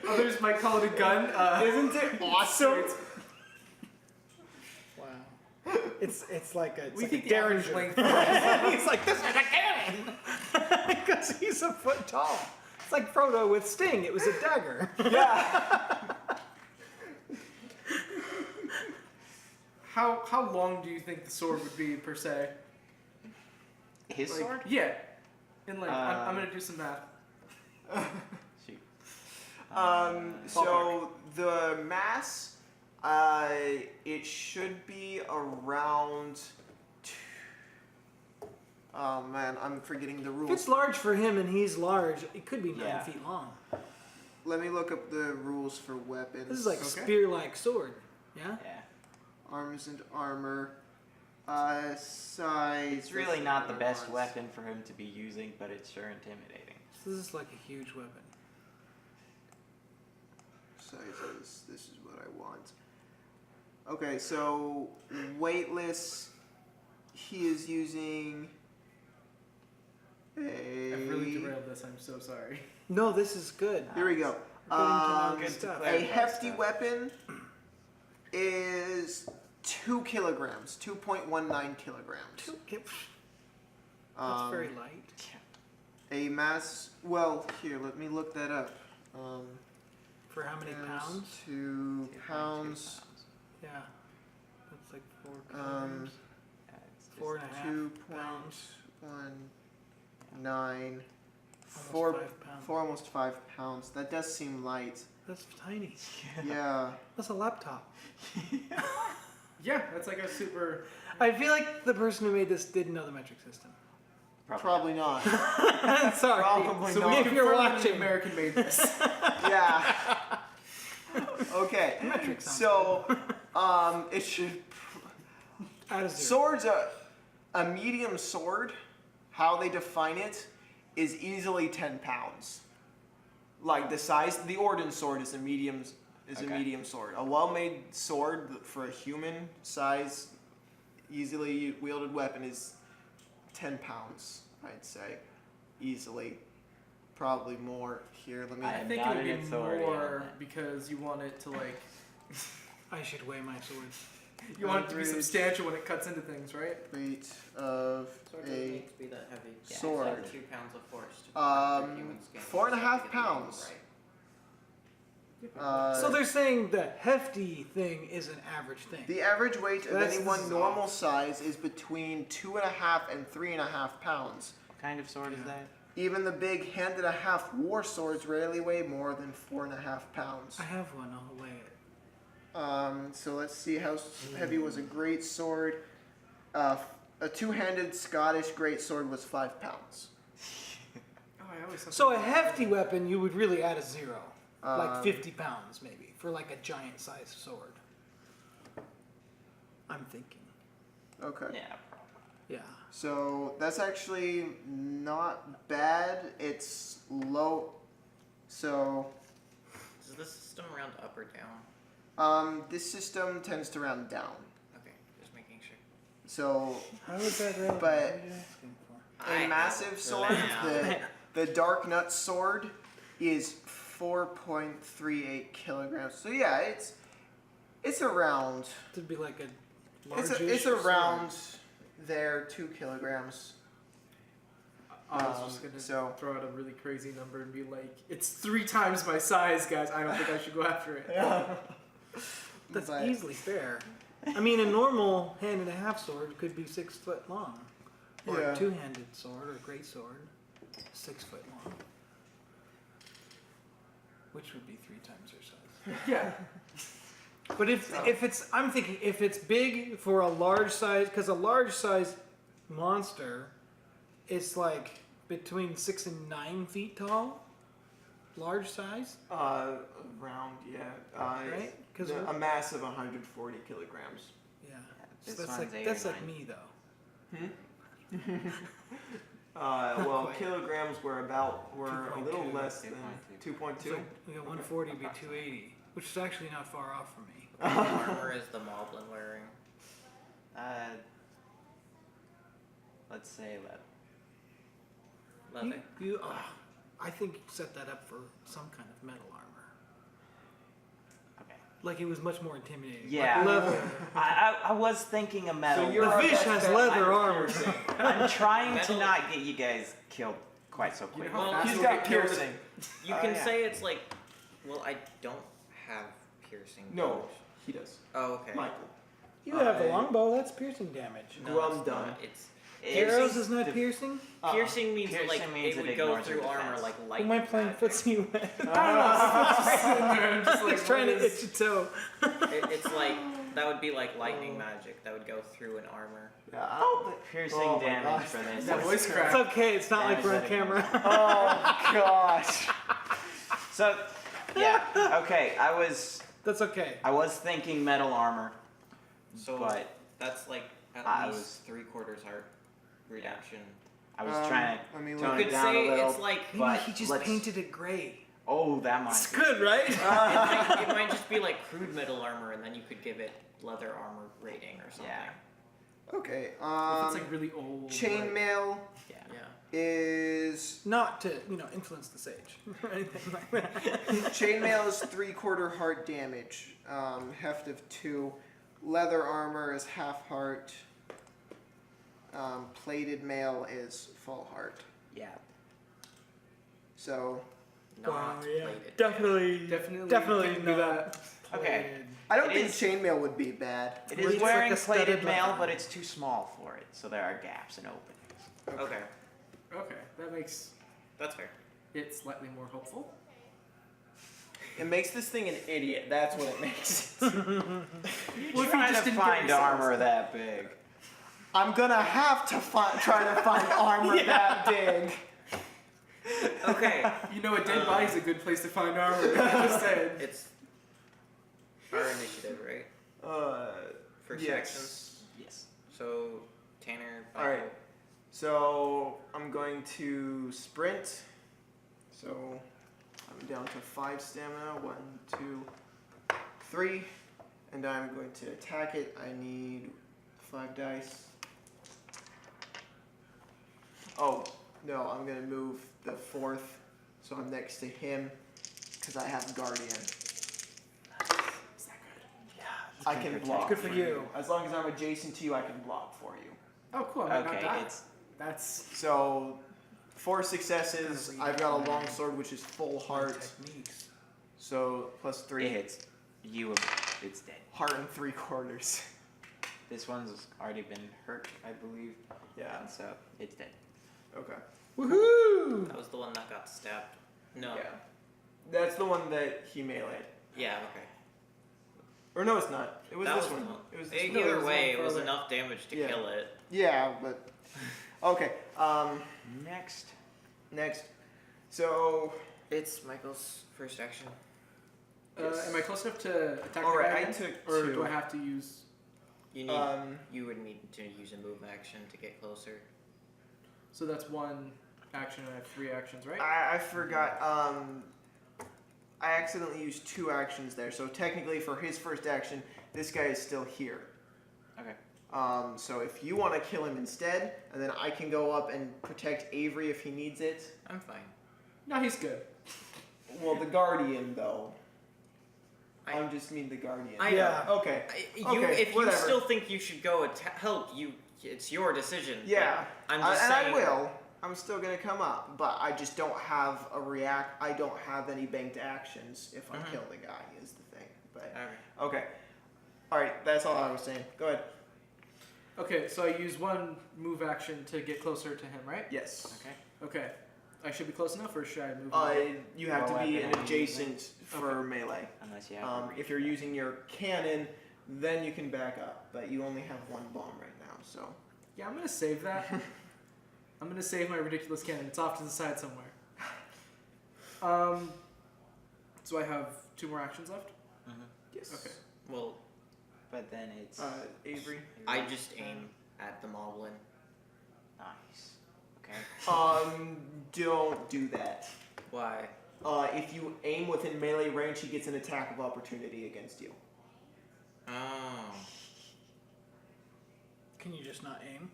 Others might call it a gun. Isn't it awesome? Wow. It's like a, it's We like think a the average derringer. length. He's like, this is a cannon! Because he's a foot tall. It's like Frodo with Sting. It was a dagger. Yeah. How long do you think the sword would be per se? His Like, sword? Yeah. In length. I'm gonna do some math. Shoot. So the mass, it should be around. Oh man, I'm forgetting the If rules. it's large for him and he's large, it could be 9 Yeah. feet long. Let me look up the rules for weapons. This is like a Okay. spear-like sword. Yeah? Yeah. Arms and armor. Size. It's really not the best weapon for him to be using, but it's sure intimidating. So this is like a huge weapon. Sizes. This is what I want. Okay, so weightless. He is using a. I've really derailed this. I'm so sorry. No, this is good. Here we go. We're getting to know good good to stuff. clarify A hefty stuff. weapon is 2 kilograms, 2.19 kilograms. That's very light. A mass. Well, here, let me look that up. For how many pounds? 2 pounds. Yeah. That's like 4 Um, kilograms. 4.5 pounds. 2.19. Almost 5 pounds. Almost 5 pounds. That does seem light. That's tiny. Yeah. That's a laptop. Yeah, that's like a super. I feel like the person who made this didn't know the metric system. Probably not. Sorry. Probably So not. we If you're confirm that watching. the American made this. Yeah. Okay. Metric sounds So, it should. Out of 0. Swords, a medium sword, how they define it, is easily 10 pounds. Like the size, the Orden sword is a medium sword. A well-made sword for a human size, easily wielded weapon is 10 pounds, I'd say, easily. Probably more. Here, let me. I am think not it would an be authority on more that. because you want it to like. I should weigh my swords. You want it to be Average. substantial when it cuts into things, right? Weight of Sword doesn't a need to be that heavy. Yeah, sword. It's like 2 pounds of force. To humans gain. 4.5 pounds. So they're saying the hefty thing is an average thing. The average weight of This anyone is normal off. size is between 2.5 and 3.5 pounds. What kind of sword is that? Even the big hand and a half war swords rarely weigh more than 4.5 pounds. I have one. I'll weigh it. So let's see how heavy was a great sword. A two-handed Scottish great sword was 5 pounds. Oh, I always have So a hefty weapon, you would really add a 0. Like Um, 50 pounds, maybe, for like a giant-sized sword. I'm thinking. Okay. Yeah, probably. Yeah. So that's actually not bad. It's low. So Does the system round up or down? this system tends to round down. Okay, just making sure. So How is that relevant? But- What are you asking for? a massive sword, the Dark Nut sword, is 4.38 kilograms. So yeah, it's around. It'd be like a It's large-ish around there 2 kilograms. I was just gonna so- throw out a really crazy number and be like, it's 3 times my size, guys. I don't think I should go after it. That's But- easily fair. I mean, a normal hand and a half sword could be 6 foot long. Or Yeah. a two-handed sword or a great sword, 6 foot long. Which would be 3 times your size. Yeah. But if it's, I'm thinking if it's big for a large size, because a large size monster is like between 6 and 9 feet tall. Large size, Around, yeah. right? Because A mass of 140 kilograms. yeah, This that's one's like 8 or that's like 9. me though. Well, quite. kilograms were a little 2.2. less than 2.2. It's like, we got 140 be 280, which is actually not far off from me. What armor is the Moblin wearing? Let's say that. Leather. I think you set that up for some kind of metal armor. Okay. Like it was much more intimidating. Yeah. Like leather. I was thinking a metal. So you're The our fish best has bet. leather armor. I'm trying to Metal- not get you guys killed quite so quick. how Well, fast He's you'll got get killed? piercing. You can yeah. say it's like, well, I don't have piercing. No, damage. he does. Oh, okay. Michael. You have the longbow. That's piercing damage. No, Well, I'm it's done. not. It's Arrows piercing. is not piercing. Piercing means Piercing like means it would it go ignores your through armor defense. like Who light. am I playing footsie with? I'm just like, Just trying to what is- itch a toe. It's like that would be like lightning magic that would go through an armor. Yeah, I don't think. Piercing Oh my damage gosh. for this. That voice It's crack. okay. It's not like we're on Damage camera. Oh gosh. So, yeah. Okay. That's okay. I was thinking metal armor, So but that's like at I least was- 3/4 heart reduction. I was trying to Let me tone look. You it could down a say little. it's like Maybe but he just let's- painted it gray. Oh, that might. It's be. good, right? it might just be like crude metal armor, and then you could give it leather armor rating or something. Yeah. Okay. If it's like really old. Chainmail Yeah. Yeah. is Not to influence the sage or anything like that. chainmail is 3/4 heart damage. Heft of 2. Leather armor is half heart. Plated mail is full heart. Yeah. So Not plated. Definitely Definitely not do that. Okay. plated. I don't It think is- chainmail would be bad. It It's is like wearing a studded plated mail, leather. but it's too small for it, so there are gaps and openings. Okay, Okay, that makes that's fair. it slightly more hopeful. It makes this thing an idiot. That's what it makes. Well, if you Trying just to didn't get find yourself- armor that big. I'm gonna have to try to find armor that big. Okay, You know, a dead body's a good place to find armor. I'm just saying. it's our initiative, right? First yes. actions. Yes. So Tanner. All right. So I'm going to sprint. So I'm down to 5 stamina. 1, 2, 3, and I'm going to attack it. I need 5 dice. Oh no, I'm gonna move the 4th, so I'm next to him because I have Guardian. Is that good? I can block. Good for you. As long as I'm adjacent to you, I can block for you. Oh, cool. I might not Okay, die. it's That's So 4 successes. I've got a long sword which is full heart. Techniques. So plus 3 it hits you. It's dead. heart and 3/4. This one's already been hurt, I believe. Yeah. And so it's dead. Okay. Woohoo! That was the one that got stabbed. No. Yeah. That's the one that he meleeed. Yeah. Okay. Or no, it's not. It was That this was one. the one. It was this No, it Either was way, one it was further. enough damage to Yeah. kill it. Yeah, but okay. Next. Next. So It's Michael's first action. Yes. Am I close enough to attack All the right, guy I again? took Or 2. do I have to use? You need. Um, You would need to use a move action to get closer. So that's 1 action. And I have 3 actions, right? I forgot. I accidentally used 2 actions there. So technically, for his first action, this guy is still here. Okay. So if you want to kill him instead, and then I can go up and protect Avery if he needs it. I'm fine. No, he's good. Well, the Guardian though. I- I just mean the Guardian. Yeah. Okay. If you whatever. still think you should go help, it's your decision. but Yeah. I'm just and saying. I will. I'm still gonna come up, but I just don't have a react. I don't have any banked actions if I Mhm. kill the guy. Is the thing. But Okay. okay. All right. That's all I was saying. Go ahead. Okay, so I use 1 move action to get closer to him, right? Yes. Okay. Okay. I should be close enough, or should I move? away? You have to What be weapon an are you adjacent for melee. Unless you have. If you're using your cannon, then you can back up, but you only have 1 bomb right now. So Yeah, I'm gonna save that. I'm gonna save my ridiculous cannon. It's off to the side somewhere. So I have 2 more actions left. yes. Okay. Well, But then it's. Avery. I just aim at the moblin. Nice. Okay. Don't do that. Why? If you aim within melee range, he gets an attack of opportunity against you. Oh. Can you just not aim?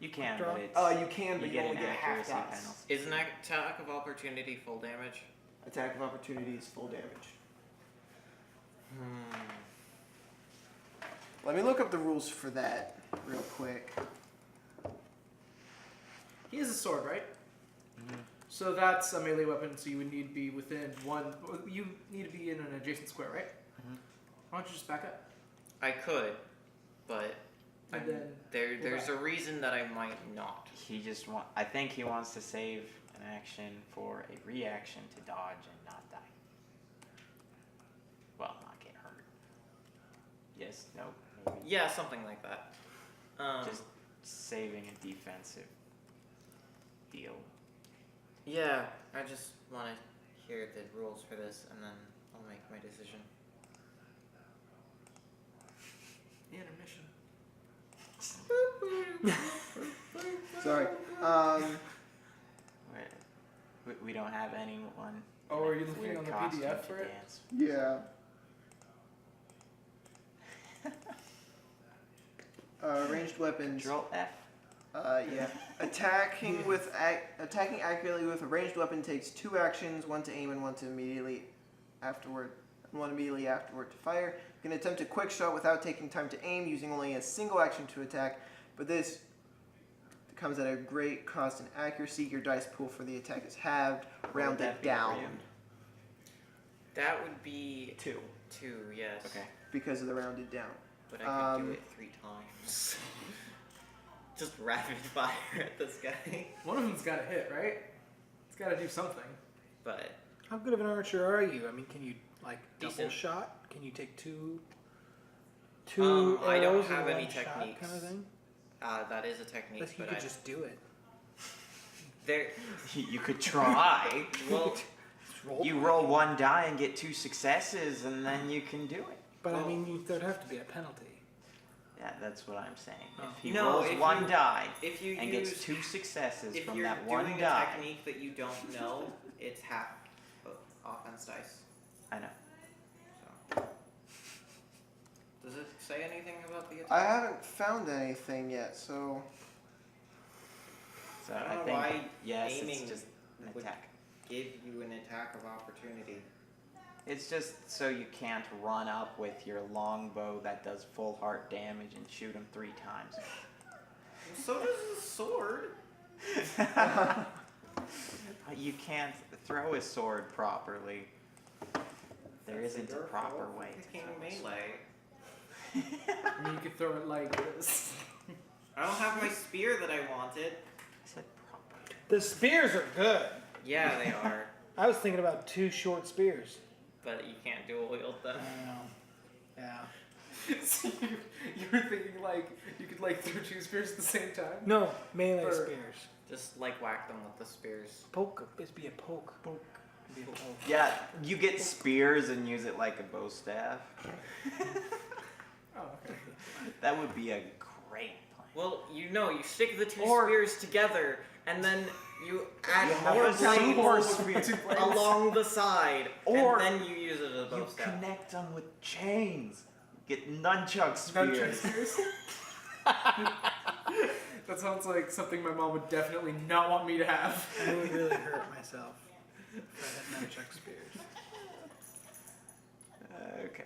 You can, Draw. but it's. You can, but you get only an get half accuracy dice. penalty. Isn't that attack of opportunity full damage? Attack of opportunity is full damage. Let me look up the rules for that real quick. He has a sword, right? So that's a melee weapon. So you would need to be within 1. You need to be in an adjacent square, right? Why don't you just back up? I could, but And then there's a reason that I might not. He just want. I think he wants to save an action for a reaction to dodge and not die. Well, not get hurt. Yes. No. Maybe. Yeah, something like that. Just saving a defensive deal. Yeah, I just want to hear the rules for this, and then I'll make my decision. Intermission. Sorry. We don't have anyone. Oh, are you looking weird on the costume PDF to for it? dance. Yeah. Ranged weapons. Control F. Yeah. Attacking accurately with a ranged weapon takes 2 actions, 1 to aim and 1 immediately afterward to fire. You can attempt a quick shot without taking time to aim, using only a single action to attack, but this comes at a great cost in accuracy. Your dice pool for the attack is halved, rounded down That would be 2. 2, yes. Okay. because of the rounded down. But I could do it 3 times. Just rapid fire at this guy. One of them's got to hit, right? It's got to do something. But How good of an archer are you? I mean, can you like double Decent. shot? Can you take two I don't arrows in have any one shot techniques. kind of thing? that is a technique. But you but could I just do it. there. You could try. Well, Roll. You roll 1 die and get 2 successes, and then you can do it. But I well- mean, there'd have to be a penalty. Yeah, that's what I'm saying. Oh. If he No, rolls if 1 you- die if you and use, gets 2 successes if from you're that doing 1 a die, technique that you don't know, it's half offense dice. I know. So. Does it say anything about the attack? I haven't found anything yet, so I So I don't know think why yes, aiming it's just an would- attack. Give you an attack of opportunity. It's just so you can't run up with your longbow that does full heart damage and shoot him 3 times. So does a sword. You can't throw a sword properly. There isn't a proper way to King throw a sword. melee. I mean, you could throw it like this. I don't have my spear that I wanted. I said proper. The spears are good. Yeah, they are. I was thinking about 2 short spears. But you can't dual wield them. I know. Yeah. So you were thinking like you could like throw 2 spears at the same time? No, melee Or- spears. Just like whack them with the spears. Poke. It'd be a poke. Poke. It'd be a poke. Yeah, you get spears and use it like a bow staff. Oh, okay. That would be a great plan. Well, you stick the 2 Or- spears together, and then you add You have more a super blades spear. along the side, Or and then you use it as a bow You staff. connect them with chains. Get nunchuck spears. Nunchuck spears? That sounds like something my mom would definitely not want me to have. I would really hurt myself if I had nunchuck spears. Okay.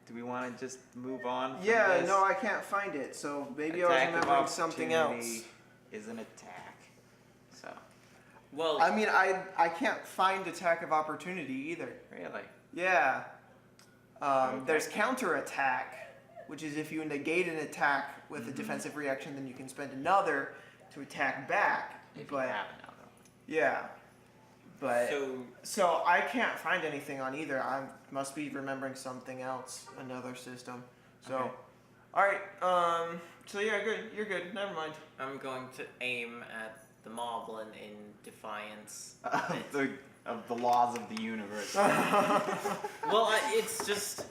Do we want to just move on? From yeah, this? no, I can't find it. So maybe I was Attack of remembering something else. opportunity is an attack. So Well, I mean, I can't find attack of opportunity either. really, Yeah. Okay. There's counterattack, which is if you negate an attack with a defensive reaction, then you can spend another to attack back. if but you have another. yeah, but so so I can't find anything on either. I must be remembering something else, another system. So, Okay. all right. So yeah, good. You're good. Never mind. I'm going to aim at the moblin in defiance. Of the laws of the universe. Well, it's just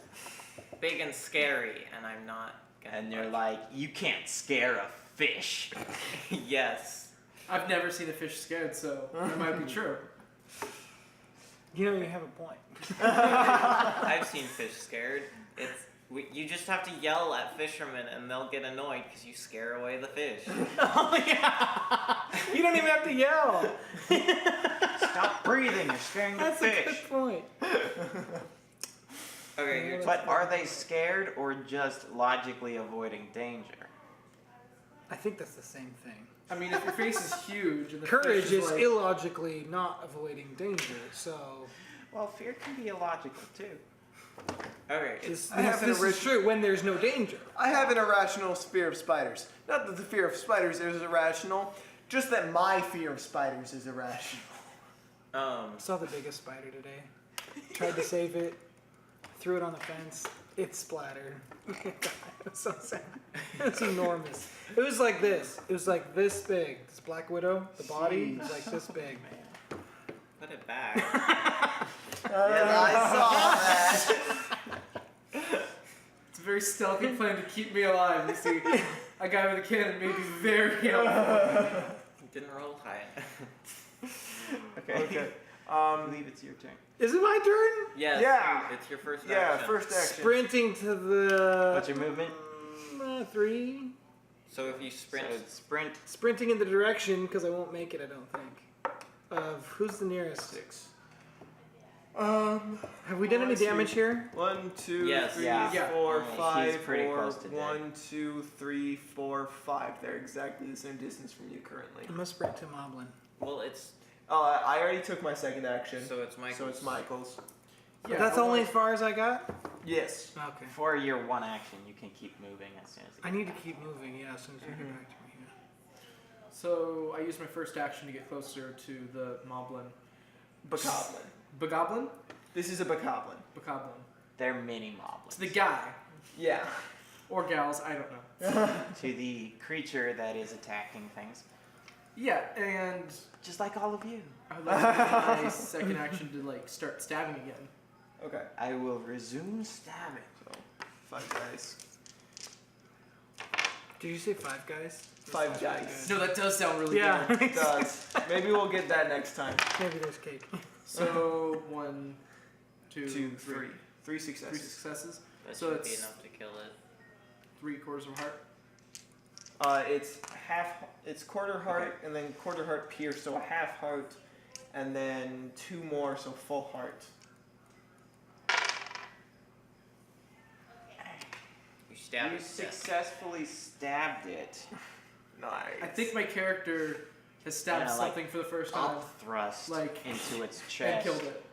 big and scary, and I'm not gonna. And you're like, you can't scare a fish. Yes. I've never seen a fish scared, so that might be true. You know, you have a point. I've seen fish scared. You just have to yell at fishermen, and they'll get annoyed because you scare away the fish. Oh, yeah. You don't even have to yell. Stop breathing, you're scaring the That's a fish. good point. Okay, you're But are they scared or just logically avoiding danger? I think that's the same thing. I mean, if your face is huge and the Courage fish is like, illogically not avoiding danger, so Well, fear can be illogical too. okay. this, I have an this is true when there's no danger. I have an irrational fear of spiders. Not that the fear of spiders is irrational, just that my fear of spiders is irrational. I saw the biggest spider today. Tried to save it, threw it on the fence. It splattered. It was so sad. It was enormous. It was like this. It was like this big. This black widow, the body was like this big, man. Put it back. I saw that. it's a very stealthy plan to keep me alive. You see, a guy with a cannon may be very helpful. Didn't roll high. Okay. Okay. I believe it's your turn. Is it my turn? Yes. Yeah. It's your first Yeah, action. first action. Sprinting to the What's your movement? 3. So if you sprint, So it's sprint. Sprinting in the direction, because I won't make it, I don't think. Of who's the nearest? 6. Have we done any let's see. damage here? 1, 2, Yes. 3, Yeah. 4, He's 5, pretty 4, close to dead. 1, 2, 3, 4, 5. They're exactly the same distance from you currently. I must sprint to Moblin. well, it's I already took my second action, so it's Michael. so it's Michael's. But that's only as far as I got? Yes. Okay. For your one action, you can keep moving as soon as I need to keep moving, yeah, as soon as you get back to me. So I use my first action to get closer to the moblin. Bokoblin. Bogoblin? This is a bokoblin. Bogoblin. They're mini moblins. It's the guy. Yeah. Or gals, I don't know. To the creature that is attacking things. Yeah, and Just like all of you. I would like to use my second action to like start stabbing again. Okay. I will resume stabbing. So 5 dice. Did you say 5 guys? 5 dice. No, that does sound really Yeah. good. It does. Maybe we'll get that next time. Maybe there's cake. So 1, 2, 2, 3. 3 3 successes. successes. That So should be it's- enough to kill it. 3 quarters of a heart. It's quarter heart and then quarter heart pierce, so a half heart, and then 2 more, so full heart. You stab You it. to death. successfully stabbed it. Nice. I think my character has stabbed Yeah, like, something for the first time Up thrust Like- into its and chest. killed it.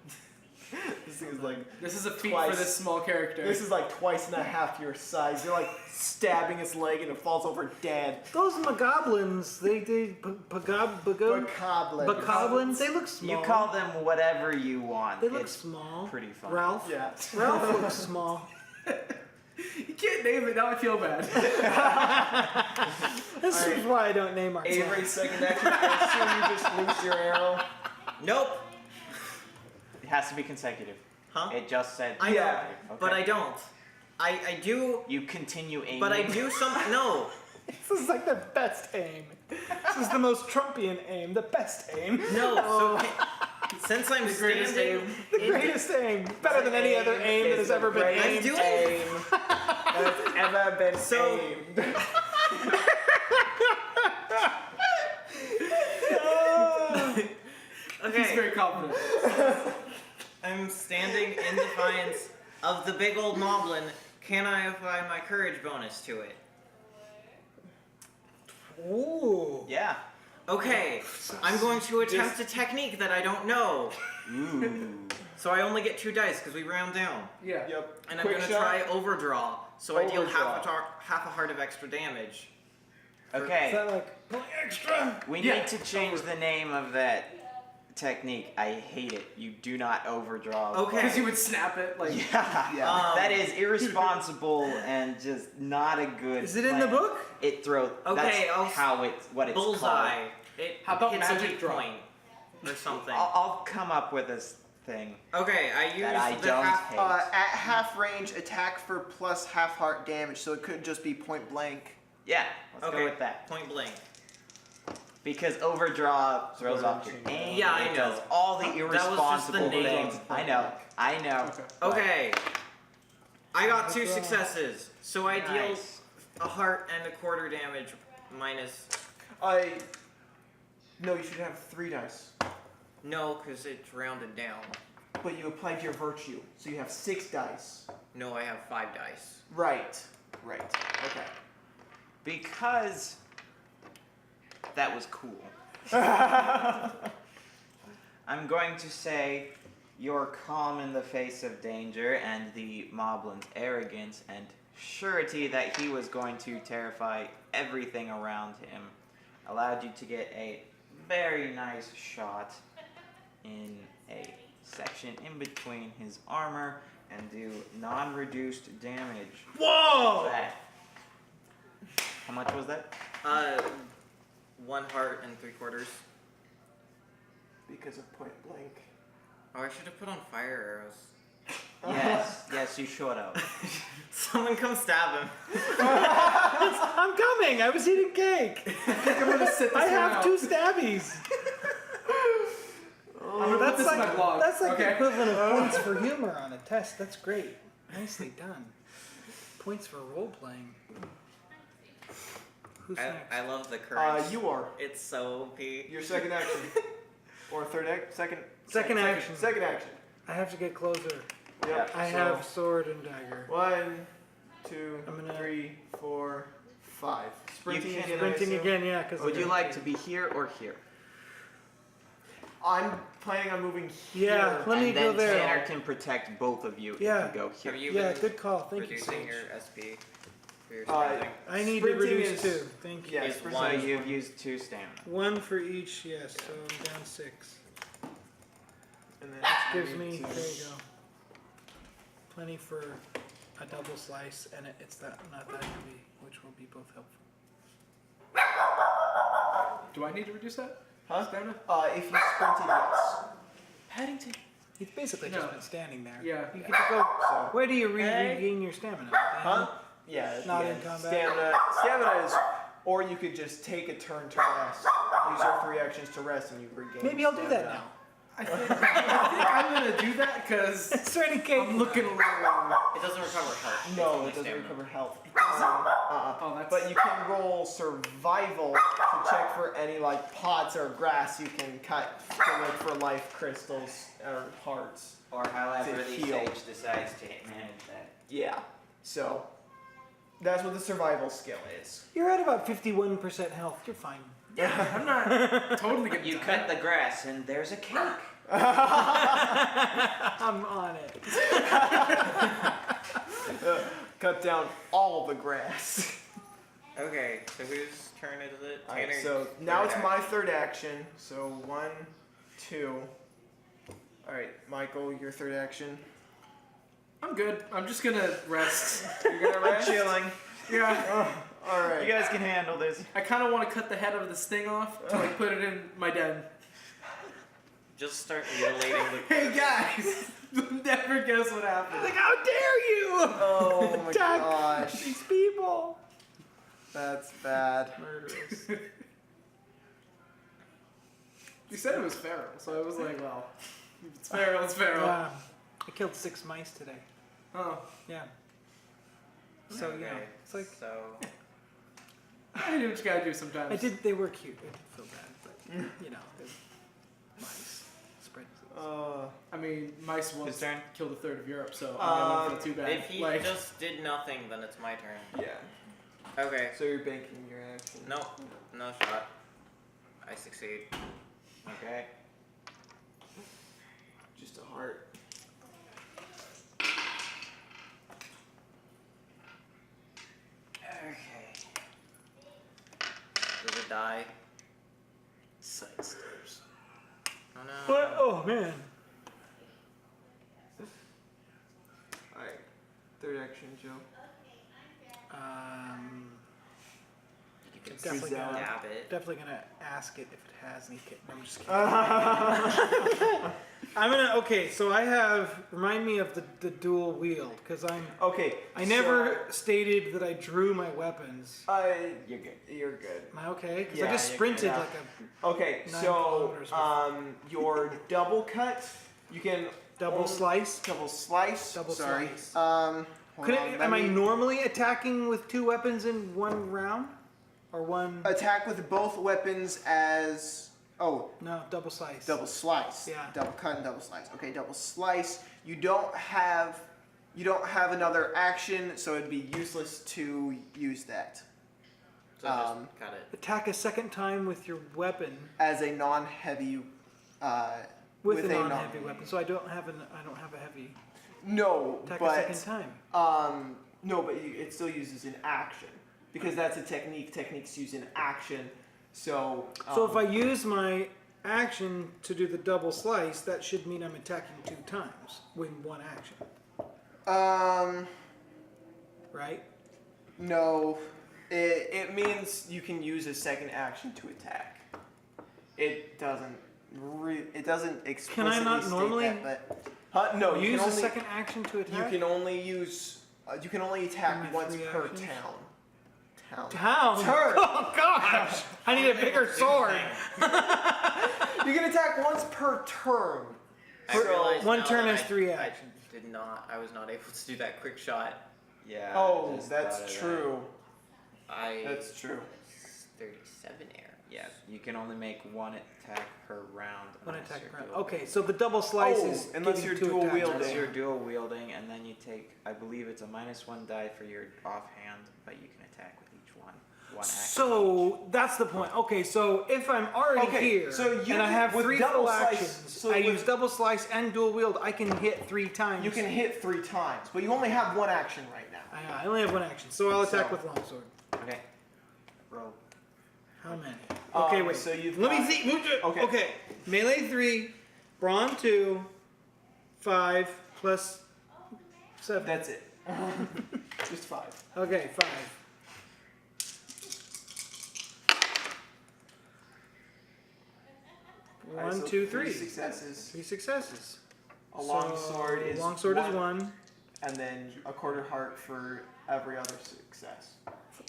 this thing is like This is a feat Twice. for this small character. this is like twice and a half your size. You're like stabbing its leg and it falls over dead. Those Mogoblins, Bokoblins, they look small. You call them whatever you want. They look It's small. pretty fun. Ralph? Yeah. Ralph looks small. You can't name it, now I feel bad. This is why I don't name our Avery's second action. I assume you just loose your arrow. Nope. It has to be consecutive. Huh? It just said. I Yeah. know, Okay. but I don't. I do, You continue aiming. but I do something. No. This is like the best aim. This is the most Trumpian aim, the best aim. No. So since I'm The greatest standing, aim. The greatest aim. Better than any other aim that has ever been I'm aimed. doing. Aim that's ever been So- aimed. He's Okay. very confident. I'm standing in defiance of the big old moblin. Can I apply my courage bonus to it? Ooh. Yeah. Okay. I'm going to attempt a technique that I don't know. Ooh. So I only get 2 dice because we round down. Yeah. Yep. And I'm Quick going to shot. try overdraw. So I deal Overdraw. half a heart of extra damage. Is Okay. that like pulling extra? We Yeah. need to change the name of that technique. I hate it. You do not overdraw. Okay. Because you would snap it like Yeah. Yeah. That is irresponsible and just not a good. Is it in the plan. book? It throws. Okay, I'll That's how what it's Bullseye. called. It How about hits a magic weak draw? point or something. I'll come up with this thing. Okay, I use That I the don't half. hate. At half range, attack for plus half heart damage, so it could just be point blank. Yeah. Let's Okay, go with that. point blank. Because overdraw throws What off your I'm aim. Yeah, I it know. does all the That was just irresponsible the name. things. I know. I know. Okay. Okay. I got 2 successes, so I deal Nice. a heart and a quarter damage minus. No, you should have 3 dice. No, because it's rounded down. But you applied your virtue, so you have 6 dice. No, I have 5 dice. Right. Right. Okay. Because that was cool. I'm going to say your calm in the face of danger and the moblin's arrogance and surety that he was going to terrify everything around him allowed you to get a very nice shot in a section in between his armor and do non-reduced damage. Whoa! That. How much was that? 1 heart and 3 quarters. Because of point blank. Oh, I should have put on fire arrows. Yes, you should have. Someone come stab him. I'm coming. I was eating cake. I'm gonna sit this I one have out. 2 stabbies. I'm gonna put this in my blog. That's like okay? the equivalent of points for humor on a test. That's great. Nicely done. Points for role playing. Who's next? I love the courage. You are. It's so OP. Your second action. Or third action? Second action. Second action. I have to get closer. Yep. I have sword and dagger. 1, 2, I'm gonna- 3, 4, 5. Sprinting can- again. I Sprinting assume? again, yeah. Cause Would I you got like two. to be here or here? I'm planning on moving here. Yeah, let me and go then there. Tanner can protect both of you Yeah. if you go here. Have you Yeah, been good call. Thank you. reducing Sage. your SP for your Uh, sprinting? I need to Sprinting reduce is- 2. Thank you. Yeah, Is sprinting So one- is you've used 2 stamina. 1 for each, yes. So I'm down 6. And then Gives I me, need there to- you go. Plenty for a double slice, and it's that not that heavy, which will be both helpful. Do I need to reduce that? Huh? Stamina? If you sprinted, yes. Paddington. He's basically just No. been standing there. Yeah. You get to go. So, Where do you Hey. regain your stamina? huh? Yeah. Not yeah. in combat. Stamina is, or you could just take a turn to rest. Use your 3 actions to rest, and you regain. Maybe I'll do that stamina. now. I think I'm gonna do that because It's already cake. I'm looking a little. It doesn't recover health. it's No, only it doesn't stamina. recover health. Oh, that's. But you can roll survival to check for any like pots or grass you can cut to look for life crystals or hearts. Or however To the heal. sage decides to manage that. Yeah. So that's what the survival skill is. You're at about 51% health. You're fine. I'm not totally getting You tired. cut the grass and there's a cake. I'm on it. Cut down all the grass. Okay, so whose turn is it? Alright, Tanner's so now third it's my action. third action. So 1, 2. Alright, Michael, your third action. I'm good. I'm just gonna rest. You're gonna I'm rest? chilling. Yeah. Alright. You guys can handle this. I kind of want to cut the head of this thing off to like put it in my den. Just start mutilating the. Hey guys, you'll never guess what happened. Like, how dare you? Oh my Attack gosh. these people. That's bad. Murderous. You said it was feral, so I was like, well, if it's feral, it's feral. I killed 6 mice today. Oh, Yeah. So yeah, Okay, it's like so I do what you gotta do sometimes. I did. They were cute. I did feel bad, but you know, they're mice. Spread. I mean, mice His once turn. killed a third of Europe, so I don't feel too bad. if he like, just did nothing, then it's my turn. Yeah. Okay. So you're banking your action. No, no shot. I succeed. Okay. Just a heart. Okay. Does it die? Side stairs. Oh no. What? Oh man. Alright. Third action, Joe. You can Definitely Zelda. gonna, stab it. definitely gonna ask it if it has any kit. No, I'm just kidding. I'm gonna. Okay, so I have. Remind me of the dual wield, because Okay. I never stated that I drew my weapons. You're good. You're good. Am I okay? Because Yeah, I just you're sprinted good. like Okay, 9 so kilometers your double cut, you can a double only- slice. double slice. Double Sorry. slice. Hold Could on, it, let am I me normally attacking with 2 weapons in one round, or one? attack with both weapons as No, double slice. double slice. Yeah. Double cut and double slice. Okay, double slice. You don't have another action, so it'd be useless to use that So just cut it. Attack a second time with your weapon as a non-heavy. with a non-heavy weapon. So I don't have a heavy. No, Attack but a second time. no, but it still uses an action because that's a technique. Techniques use an action. So. So if I use my action to do the double slice, that should mean I'm attacking 2 times with one action, right? No, it means you can use a second action to attack. It doesn't. It doesn't explicitly not state normally that, but no, you Use can a only, second action to You attack. can only use. You can only attack my once 3 per actions? town. Town. Turn. Oh gosh! I need a bigger sword. You can attack once per turn. I realized one now turn that has 3 actions. I was not able to do that quick shot. Yeah. Oh, just that's thought of that. true. I That's true. Yeah, you can only make one attack per round. One unless attack you're per round. dual Okay, so the double slice Oh, is unless giving you're 2 dual attacks. wielding. Unless you're dual wielding, and then you take, I believe it's a -1 die for your offhand, but you can attack with each one. One action. So that's the point. Okay, so if I'm already Okay, here so you and I can- have with 3 double full slice- actions, so I with- use double slice and dual wield, I can hit 3 times. You can hit 3 times, but you only have 1 action right now. I only have 1 action, so I'll attack So- with longsword. Okay. Roll. How many? Okay, wait. So you've Let me got- see. Okay. Okay. Melee 3, brawn 2, 5 plus 7. That's it. Just 5. Okay, 5. Alright, One, so 2, 3 3. successes. 3 successes. A longsword is longsword is 1, 1. and then a quarter heart for every other success.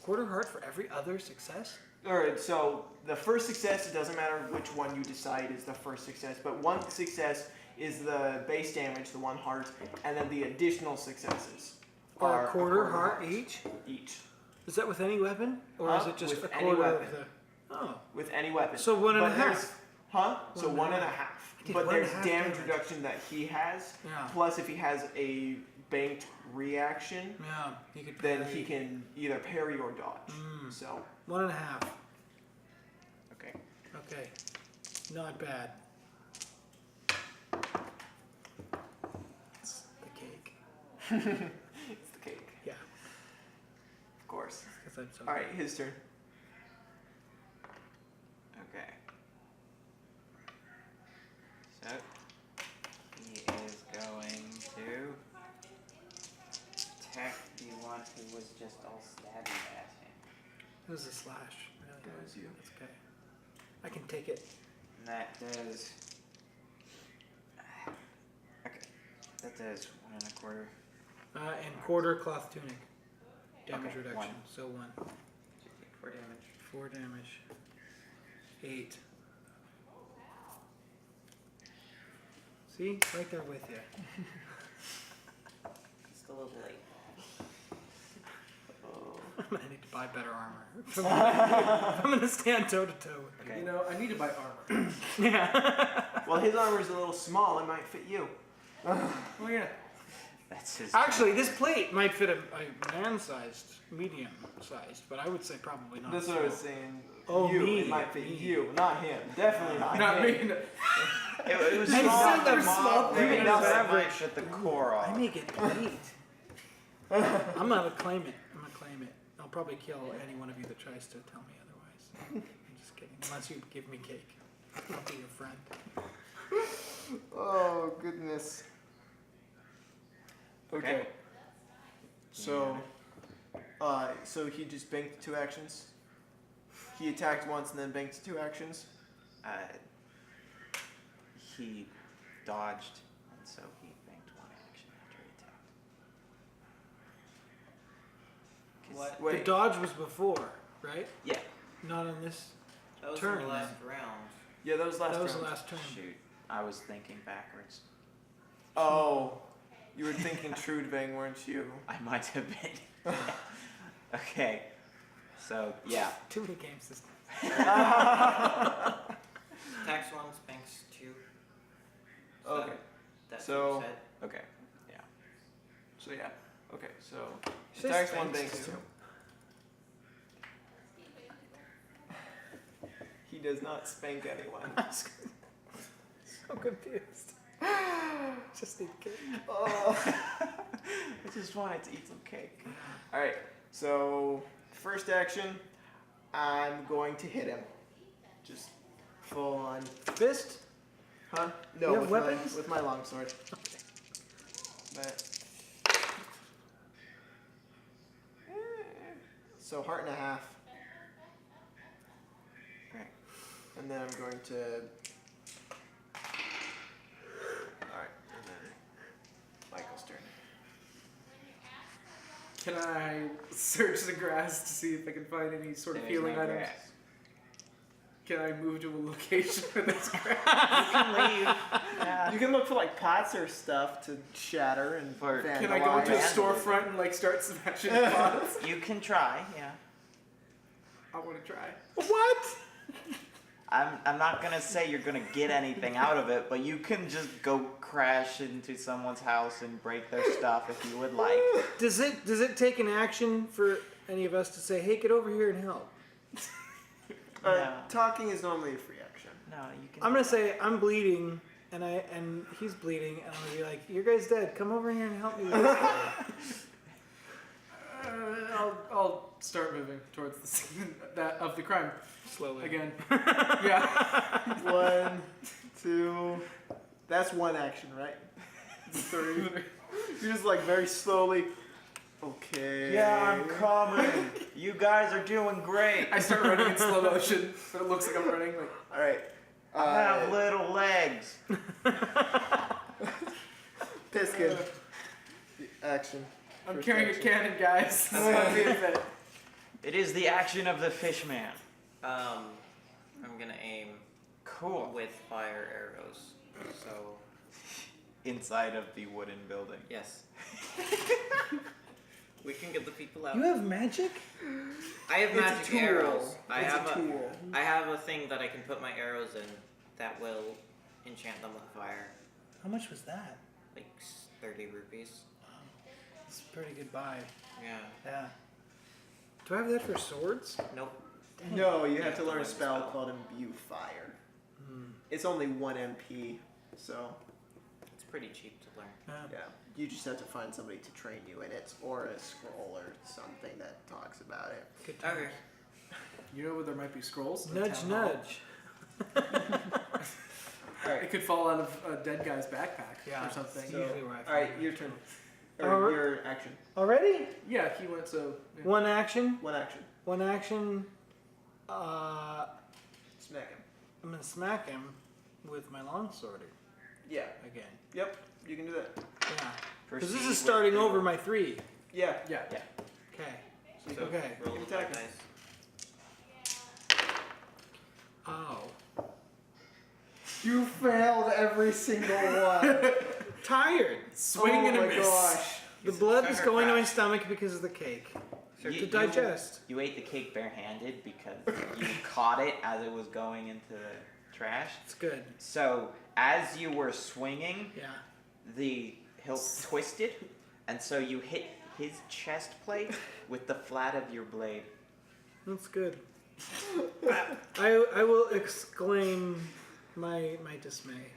Quarter heart for every other success? Alright, so the first success, it doesn't matter which one you decide is the first success, but 1 success is the base damage, the 1 heart, and then the additional successes Or are a quarter heart each? Each. Is that with any weapon? Or is it just With a any quarter weapon. of the. Oh. With any weapon. So 1 and But a there's- half. Huh? So 1 1 and and a a half. did But 1 and a there's half damage damage. reduction that he has. Yeah. Plus, if he has a banked reaction, Yeah, you could then parry. he can either parry or dodge. Mm. So, 1 and a half. Okay. Okay. Not bad. It's the cake. it's the cake. Yeah. Of course. Because I'm so Alright, his turn. Okay. So he is going to attack the one who was just all stabby at him. It was a slash. Really. That was you. That's okay. I can take it. And that does. Okay. That does 1 1/4. And quarter cloth tunic. Damage Okay, reduction. 1. So 1. 4 damage. 4 damage. 8. See? Right there with you. It's a little late. I'm gonna need to buy better armor. I'm gonna stand toe to toe with Okay. You know, I need to buy armor. you. Yeah. Well, his armor's a little small. It might fit you. Oh yeah. That's his. Actually, this plate might fit a man-sized, medium-sized, but I would say probably not. That's what I was saying. Oh, you. me. It might fit Me. you, not him. Definitely not, Not him. me. It was I small. said that The small mob thing made is up average. much at the core I off. may get plate. I'm gonna claim it. I'm gonna claim it. I'll probably kill any one of you that tries to tell me otherwise. I'm just kidding. Unless you give me cake. I'll be your friend. Oh, goodness. Okay. Okay. So he just banked 2 actions. He attacked once and then banked 2 actions. He dodged, and so he banked 1 action after he attacked. 'Cause- What? Wait. The dodge was before, right? Yeah. Not on this. That was Turn, in the last round. Yeah, that was last That was the round. last turn. Shoot. I was thinking backwards. Oh, you were thinking Trudvang, weren't you? I might have been. Okay. So, yeah. Too many games this time. Tax 1, spanks 2. Okay. That's So- what you said. Okay. Yeah. So yeah. Okay. So Just attacks 1, banks banks 2. 2. He does not spank anyone. So confused. Just need cake. Oh. I just wanted to eat some cake. All right. So first action, I'm going to hit him. Just full on. Fist? Huh? You No, have with weapons? with my longsword. But, so heart and a half. Okay. And then I'm going to. Alright, and then Michael's turn. Can I search the grass to see if I can find any sort of There's healing no items? grass. Can I move to a location where there's grass? You can leave. Yeah. You can look for like pots or stuff to shatter and For- Can I go into a vandalize. storefront and like start smashing pots? You can try, yeah. I want to try. What? I'm not gonna say you're gonna get anything out of it, but you can just go crash into someone's house and break their stuff if you would like. Does it take an action for any of us to say, "Hey, get over here and help"? No. Talking is normally a free action. No, you can. I'm gonna say I'm bleeding, and he's bleeding, and I'm gonna be like, "Your guy's dead. Come over here and help me with this guy." I'll start moving towards the scene of the crime Slowly. again. Yeah. 1, 2. That's one action, right? 3. You're just like very slowly. Okay. Yeah, I'm coming. You guys are doing great. I start running in slow motion, but it looks like I'm running. Like, All right. I have little legs. Piskin. Action. I'm First carrying action. a cannon, guys. That's not being fit. It is the action of the fish man. I'm gonna aim Cool. with fire arrows. So Inside of the wooden building. yes, we can get the people out. You have magic? I have It's a magic tool. arrows. It's a tool. I have a thing that I can put my arrows in that will enchant them with fire. How much was that? Like 30 rupees. It's a pretty good buy. Yeah. Yeah. Do I have that for swords? Nope. No, you have Yeah, to learn a learn the spell spell. called Imbue Fire. Hmm. It's only 1 MP, so It's pretty cheap to learn. yeah. You just have to find somebody to train you in it, or a scroll or something that talks about it. Good times. Okay. You know where there might be scrolls? In the Nudge, town hall? nudge. It could fall out of a dead guy's backpack Yeah. or something. So, Usually where I all right, find your it. turn. Alright. Or your action. Already? Yeah, he went so. Yeah. One action. One action. One action. Smack him. I'm gonna smack him with my longsword Yeah. again. Yep. You can do that. Yeah. Because Proceed this is with starting the- over my 3. Yeah. Yeah. Okay. So Okay. roll the Attack. dice. Oh. You failed every single one. Tired. Swing and a my miss. gosh. The He's a blood is treasure going to my craft. stomach because of the cake. You- To digest. You ate the cake barehanded because you caught it as it was going into the trash. It's good. So as you were swinging, Yeah. the hilt twisted, and so you hit his chest plate with the flat of your blade. That's good. I will exclaim my dismay.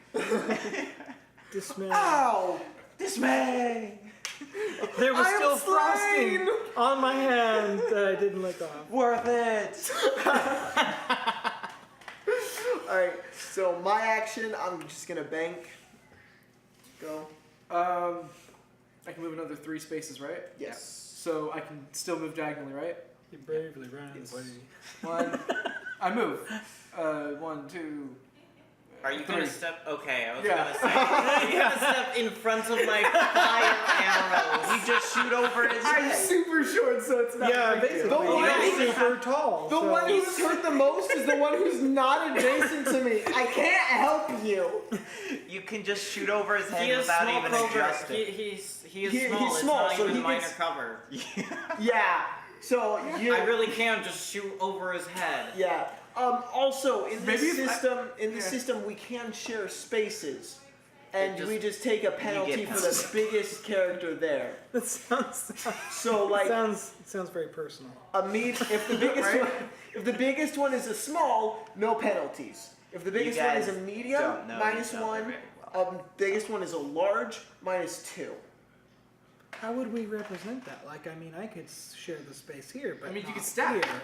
Dismay. Ow! Dismay! There was I am still frosting slain! on my hand that I didn't lick off. Worth it! Alright, so my action, I'm just gonna bank. Go. I can move another 3 spaces, right? Yes. So I can still move diagonally, right? You bravely ran Yes. away. 1. I move. 1, 2. Are you 3. gonna step? Okay, I was Yeah. gonna say. Are you gonna step in front of my fire arrows? You just shoot over his I'm head. super short, so it's not Yeah, a big basically. deal. You're one- super tall. The so- one who's hurt the most is the one who's not adjacent to me. I can't help you. You can just shoot over his head He has without small even cover. adjusting. He is He's small. It's small, not so even he minor gets- cover. Yeah. So you. I really can just shoot over his head. Yeah. Also, in this Maybe if I- system, yeah. system, we can share spaces, and just- we just take a penalty for the penalties. biggest character there. That sounds So, like, sounds very personal. if the biggest Right? one, if the biggest one is a small, no penalties. If the biggest one is a guys medium, don't know minus each other 1. very well. Biggest one is a large, minus 2. How would we represent that? Like, I mean, I could share the space here, but I mean, you not could stack. here.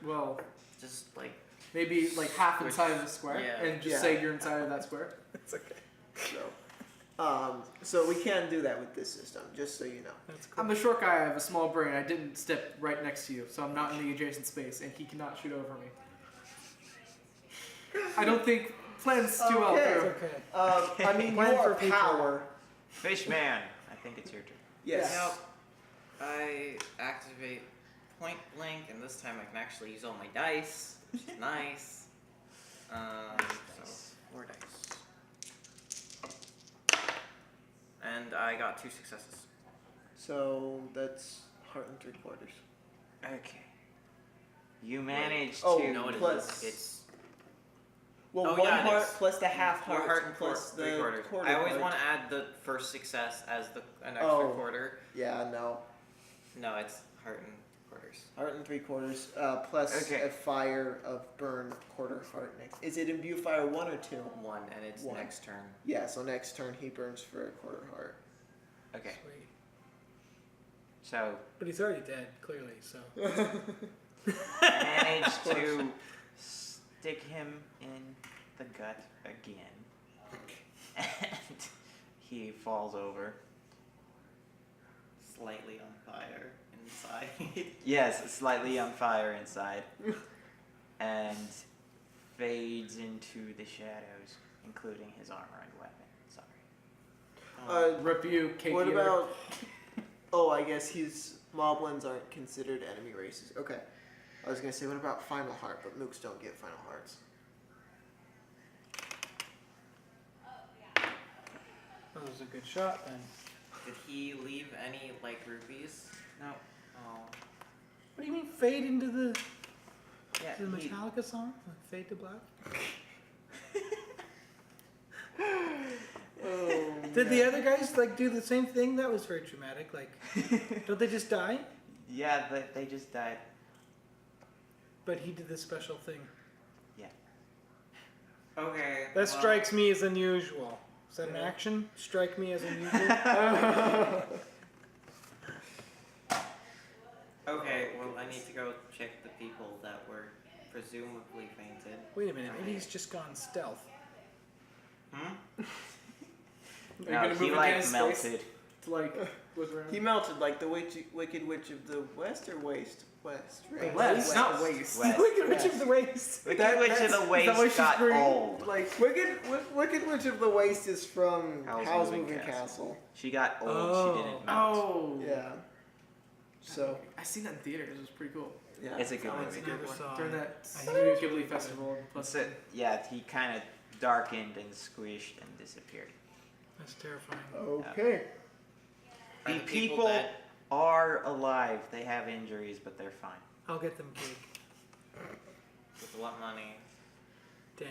Well, Just like maybe like half inside of the square, Yeah. and just Yeah. say you're inside of that square. It's okay. So we can do that with this system, just so you know. That's cool. I'm a short guy. I have a small brain. I didn't step right next to you, so I'm not in the adjacent space, and he cannot shoot over me. I don't think plans too well Okay. through. It's okay. I mean, Plan your for future. power. Fishman, I think it's your turn. Yes. Yep. I activate point blank, and this time I can actually use all my dice, which is nice. So 4 dice. And I got 2 successes. So that's heart and 3/4. Okay. You managed Oh, to. No, it plus- is. It's Well, Oh, one yeah, heart it's plus the half One heart, heart and plus the 3/4. quarter I always heart. want to add the first success as an extra Oh. quarter. Yeah, no. No, it's heart and quarters. Heart and 3/4 plus Okay. a fire of burn quarter heart next. Is it imbue fire 1 or 2? 1, and it's One. next turn. Yeah, so next turn he burns for a quarter heart. Okay, Sweet. so But he's already dead, clearly. So managed to stick him in the gut again, and he falls over. Slightly on fire inside. Yes, slightly on fire inside, and fades into the shadows, including his armor and weapon. Sorry. Rip you, cake What eater. about? Oh, I guess he's moblins aren't considered enemy races. Okay, I was gonna say what about final heart, but mooks don't get final hearts. that was a good shot then. Did he leave any like rupees? No. Oh. What do you mean fade into the Yeah. the he- Metallica song? Like fade to black? Oh, Did the other guys like do the same thing? That was very dramatic. Like, don't they just die? yeah, they just died. But he did this special thing. Okay. That well, strikes me as unusual. Is that an action? Strike me as unusual? Okay, well, I need to go check the people that were presumably fainted. Wait a minute, maybe he's just gone stealth. Hmm? Are you No, gonna he move like against melted. space to like look around? He melted like the Wicked Witch of the West or Waste? West. Right? West, not waste. West. Wicked Witch of the Waste. Wicked Witch of the is that why Waste she's got green? old. Like Wicked Witch of the Waste is from Howl's Howl's Moving Moving Castle. Castle. She got old. Oh. She didn't melt. Oh. Yeah. So I seen that in theaters. It was pretty cool. yeah, It's a good that one's movie. a good Never one. saw During it. that I Studio Ghibli festival. Plus it, yeah, he kind of darkened and squished and disappeared. That's terrifying. Okay. Are The the people people dead? are alive. They have injuries, but they're fine. I'll get them cake. With what money? Dang.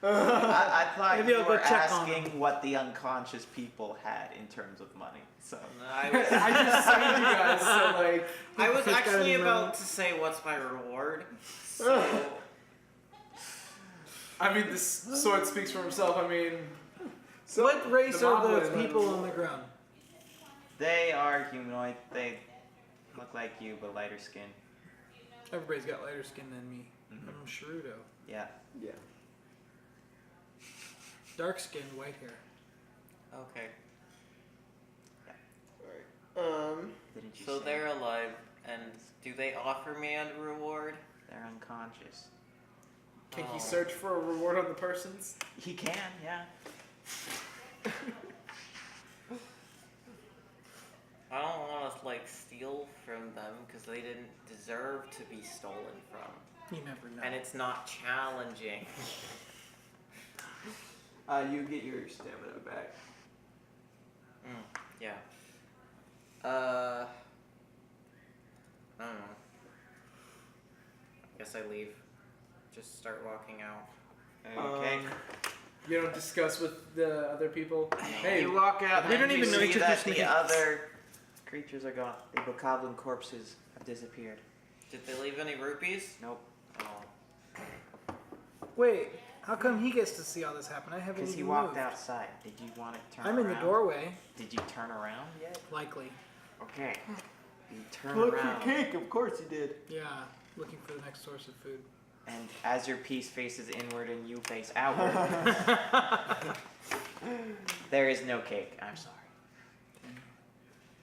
I thought Maybe you I'll go were check on asking what the unconscious people had in terms of money. So No, I was, I just saved you guys, so like. I was Just got actually him about around. to say what's my reward. So, I mean, this sword speaks for himself. I mean, So What race the are mob the would- people on the ground? they are humanoid. They look like you, but lighter skin. Everybody's got lighter skin than me. Mhm. I'm sherudo. Yeah. yeah. Dark skin, white hair. okay. Alright. Didn't you So say they're alive, and do they offer me a reward? they're unconscious? can Oh. he search for a reward on the persons? He can, yeah. I don't want to like steal from them because they didn't deserve to be stolen from, You never know. and it's not challenging. You get your stamina back. Yeah. I don't know. Guess I leave. Just start walking out. Okay. You don't discuss with the other people. Hey, you walk out we and don't you even know see each other's that the names. other creatures are gone. The bokoblin corpses have disappeared. Did they leave any rupees? Nope. Oh. Wait, how come he gets to see all this happen? I haven't Because even he walked moved. outside. Did you want to turn I'm around? in the doorway, Did you turn around yet? likely. Okay. You turn Look around. for cake, of course you did. Yeah, looking for the next source of food. And as your piece faces inward and you face outward, there is no cake. I'm sorry.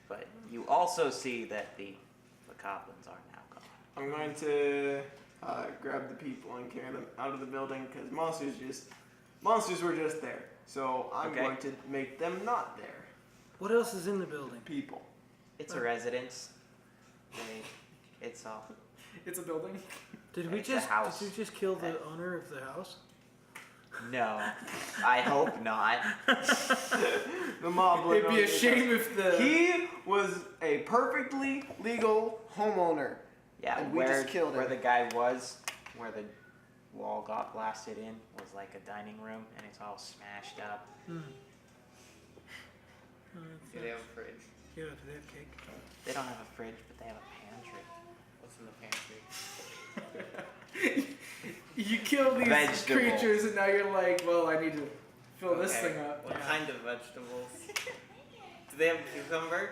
But you also see that the bokoblins are now gone. I'm going to grab the people and carry them out of the building because monsters were just there. So I'm Okay. going to make them not there. What else is in the building? People. It's a residence. It's all. it's a building. Did we It's a just house. did you just kill the owner of the house? No, I hope not. The mob. It'd be a shame if the. He was a perfectly legal homeowner. Yeah, And we where just killed where him. the guy was, where the wall got blasted in was like a dining room, and it's all smashed up. Hmm. Do they have a fridge? Yeah, do they have cake? They don't have a fridge, but they have a pantry. What's in the pantry? You kill these Vegetables. creatures, and now you're like, well, I need to fill this Okay, thing up. What kind of vegetables? Do they have cucumber?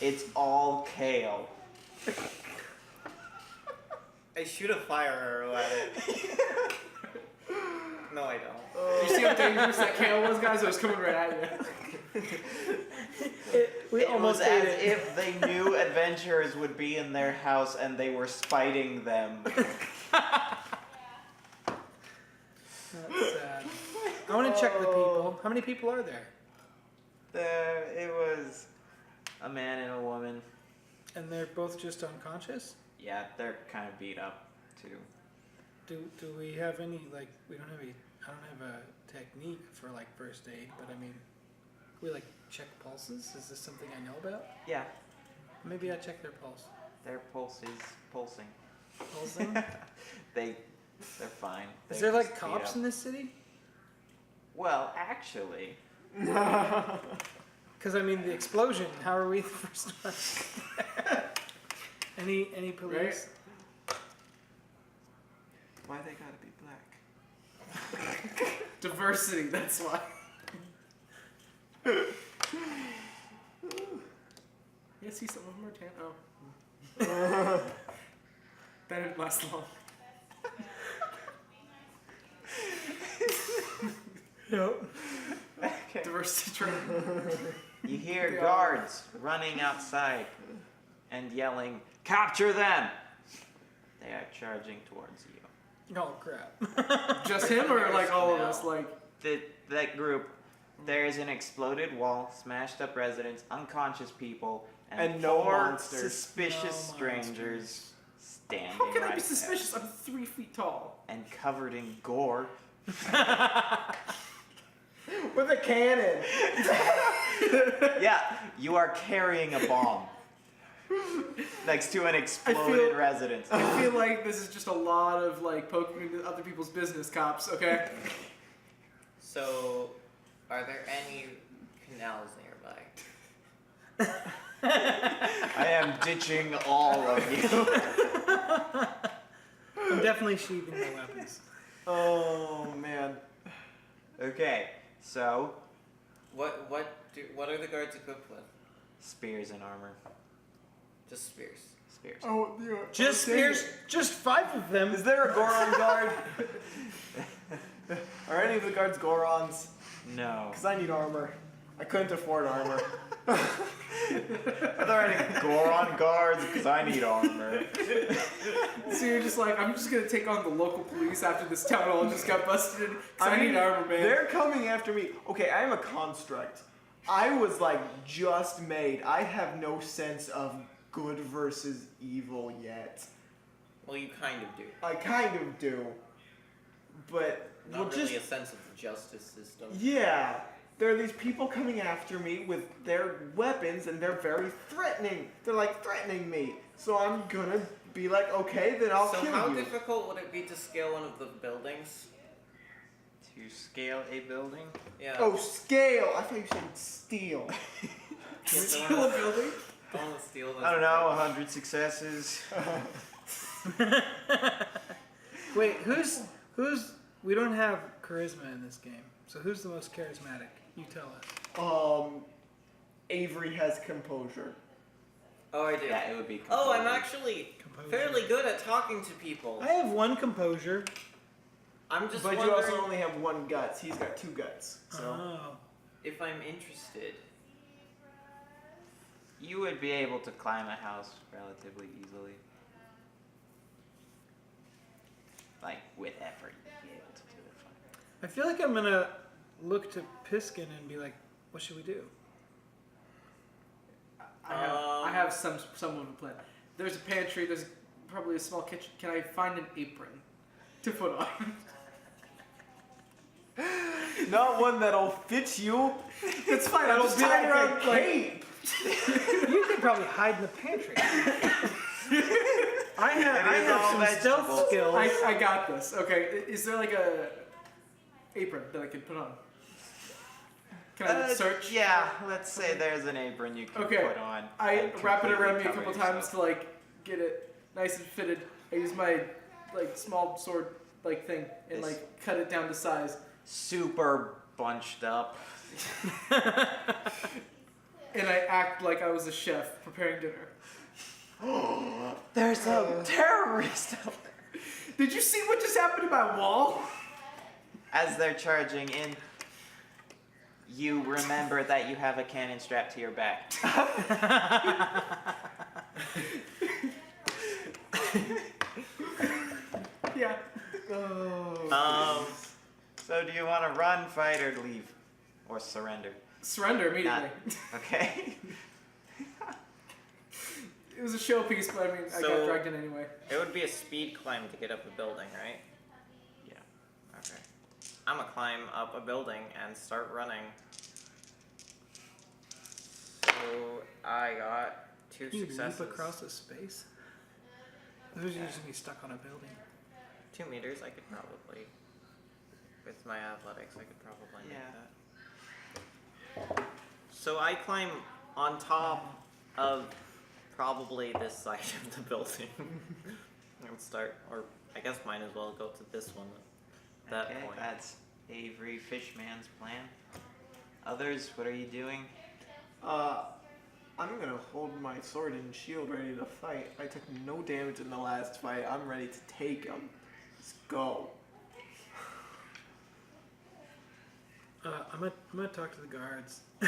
It's all kale. I shoot a fire arrow at it. No, I don't. You see how dangerous that kale was, guys? It was coming right at you. We It almost was ate as it. if they knew adventurers would be in their house and they were spiting them. That's sad. I want to check the people. How many people are there? It was a man and a woman. And they're both just unconscious? Yeah, they're kind of beat up too. Do we have any, like, we don't have any, I don't have a technique for, like, first aid, but I mean, we, like, check pulses? Is this something I know about? Yeah, Maybe I check their pulse. their pulse is pulsing. Pulsing? They're fine. Is They're there, like, just beat cops up. in this city? Well, actually, Because, I mean, the explosion, how are we the first one? Any police? Why they gotta be black? Diversity, that's why. Yeah, see, some of them are tan. Oh. That didn't last long. Nope. okay. Diversity training. You hear Yeah. guards running outside and yelling, "Capture them!" They are charging towards you. Oh, crap. Just him or like all of us? Like, That group, there is an exploded wall, smashed up residents, unconscious people, and no four monsters. suspicious No strangers standing how can right I be there. suspicious? I'm 3 feet tall. And covered in gore. With a cannon. Yeah, you are carrying a bomb next to an exploded residence. I feel like this is just a lot of like poking into other people's business, cops. Okay. So, are there any canals nearby? I am ditching all of you. I'm definitely sheathing my weapons. Oh man. Okay, so What are the guards equipped with? spears and armor. Just spears. Spears. Oh, yeah. Just spears, just 5 of them. Is there a Goron guard? Are any of the guards Gorons? No. Because I need armor. I couldn't afford armor. Are there any Goron guards? Because I need armor. So you're just like, I'm just gonna take on the local police after this town hall just got busted. Cause I need armor, man. They're coming after me. Okay, I am a construct. I was like just made. I have no sense of good versus evil yet. Well, you kind of do. I kind of do. But Not we'll really just a sense of the justice system. yeah. There are these people coming after me with their weapons and they're very threatening. They're like threatening me. So I'm gonna be like, okay, then I'll So kill how you. difficult would it be to scale one of the buildings? To scale a building? Yeah. Oh, scale. I thought you said steel. Yes, I Steal a wanna- building? I wanna steal those I don't know, buildings. 100 successes. Wait, who's we don't have charisma in this game. So who's the most charismatic? You tell us. Avery has composure. Oh, I do. Yeah, it would be. Oh, I'm completely- actually Composure. fairly good at talking to people. I have 1 composure. I'm just But you wondering also only have 1 guts. He's got 2 guts. So Oh. if I'm interested. You would be able to climb a house relatively easily. Like, with effort, you'd be able to do it fine. I feel like I'm gonna look to Piskin and be like, what should we do? I have some of a plan. There's a pantry. There's probably a small kitchen. Can I find an apron to put on? not one that'll fit you. It's fine. I'll That'll just be tie like it around a like. cape. You could probably hide in the pantry. I is all have some stealth vegetables. skills. I got this. Okay, is there like a apron that I can put on? Can I search? Yeah, let's say there's an apron you can Okay, put on. I and wrap it around me a completely couple cover times yourself. to like get it nice and fitted. I use my like small sword like thing and This- like cut it down to size. Super bunched up. And I act like I was a chef preparing dinner. There's a terrorist out there. Did you see what just happened to my wall? As they're charging in, you remember that you have a cannon strapped to your back. Yeah. So do you want to run, fight, or leave? Or surrender? Surrender immediately. Okay. It was a showpiece, but I mean, I got So- dragged in anyway. It would be a speed climb to get up a building, right? Yeah. Okay. I'm gonna climb up a building and start running. So I got 2 Can you successes. leap across a space? Those usually stuck on a building. 2 meters, I could probably, with my athletics, I could probably make that. So I climb on top of probably this side of the building and start, or I guess might as well go to this one at that Okay, point. that's Avery Fishman's plan. Others, what are you doing? I'm gonna hold my sword and shield ready to fight. I took no damage in the last fight. I'm ready to take him. Let's go. I'm gonna talk to the guards. Be